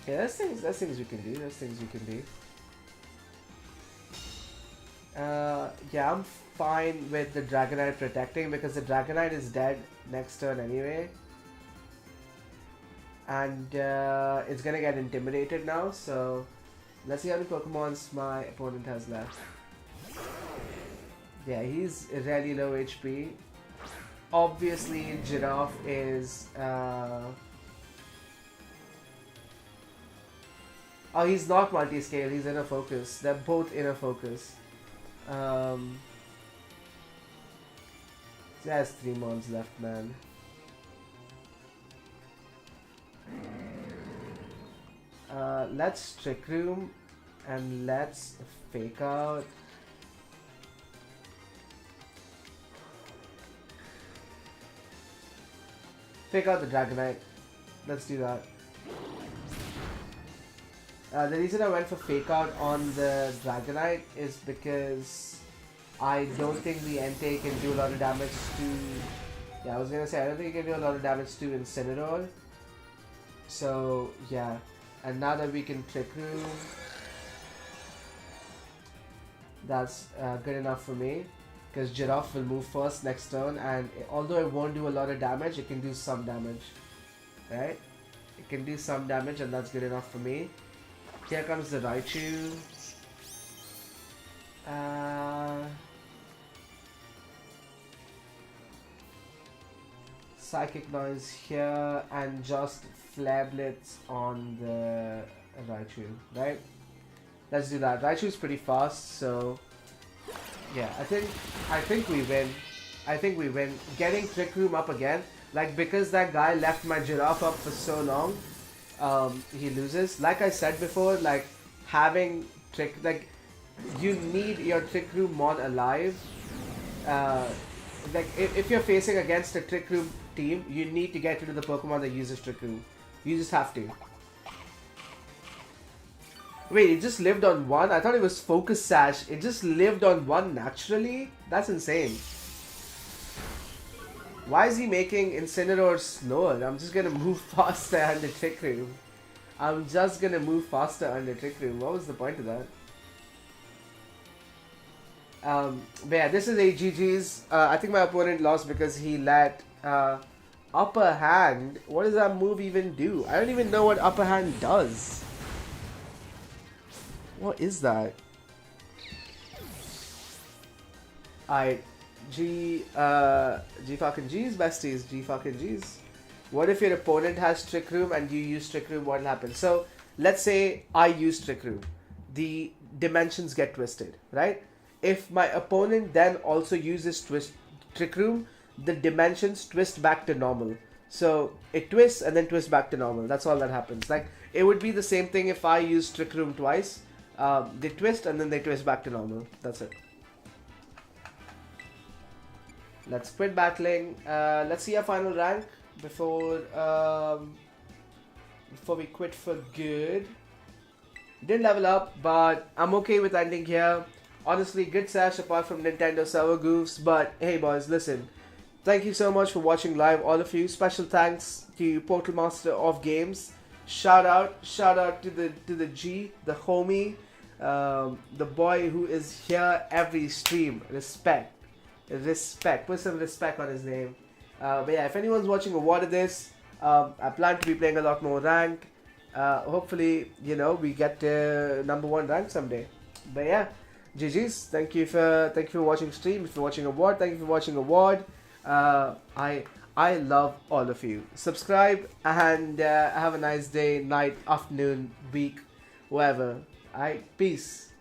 Yeah, there's things we can do. There's things we can do. Yeah, I'm fine with the Dragonite protecting because the Dragonite is dead next turn anyway. And it's gonna get intimidated now, so let's see how many Pokemons my opponent has left. Yeah, he's really low HP. Obviously, Giraffe is... Oh, he's not multi-scale, he's inner focus. They're both inner focus. He has 3 mons left, man. Let's Trick Room and let's Fake Out. Fake out the Dragonite. Let's do that. The reason I went for Fake Out on the Dragonite is because I don't think the Entei can do a lot of damage to... Yeah, I was gonna say, I don't think it can do a lot of damage to Incineroar. So, yeah. And now that we can Trick Room, that's good enough for me. Because Giraffe will move first next turn, and although it won't do a lot of damage, it can do some damage. Right? It can do some damage, and that's good enough for me. Here comes the Raichu. Psychic Noise here, and just Flare Blitz on the Raichu, right? Let's do that. Raichu's pretty fast, so yeah, I think we win. I think we win. Getting Trick Room up again, like because that guy left my Giraffe up for so long, he loses. Like I said before, like having you need your Trick Room mod alive. Like if you're facing against a Trick Room team, you need to get rid of the Pokemon that uses Trick Room. You just have to. Wait, it just lived on 1? I thought it was Focus Sash. It just lived on 1 naturally? That's insane. Why is he making Incineroar slower? I'm just gonna move faster under Trick Room. I'm just gonna move faster under Trick Room. What was the point of that? But yeah, this is AGG's. I think my opponent lost because he let Upper Hand. What does that move even do? I don't even know what Upper Hand does. What is that? Alright, G fucking G's, besties, G fucking G's. What if your opponent has Trick Room and you use Trick Room? What will happen? So, let's say I use Trick Room. The dimensions get twisted, right? If my opponent then also uses Trick Room, the dimensions twist back to normal. So, it twists and then twists back to normal. That's all that happens. Like, it would be the same thing if I use Trick Room twice. They twist and then they twist back to normal. That's it. Let's quit battling. Let's see our final rank before we quit for good. Didn't level up, but I'm okay with ending here. Honestly, good sesh apart from Nintendo server goofs. But hey boys, listen. Thank you so much for watching live, all of you. Special thanks to Portal Master of Games. Shout out to the G, the homie. The boy who is here every stream. Respect. Put some respect on his name. But yeah, if anyone's watching a what of this, I plan to be playing a lot more rank. Hopefully, you know, we get to #1 rank someday. But yeah, GG's. Thank you for watching stream. If you're watching a what, thank you for watching a what. I love all of you. Subscribe and have a nice day, night, afternoon, week, whatever. Alright, peace.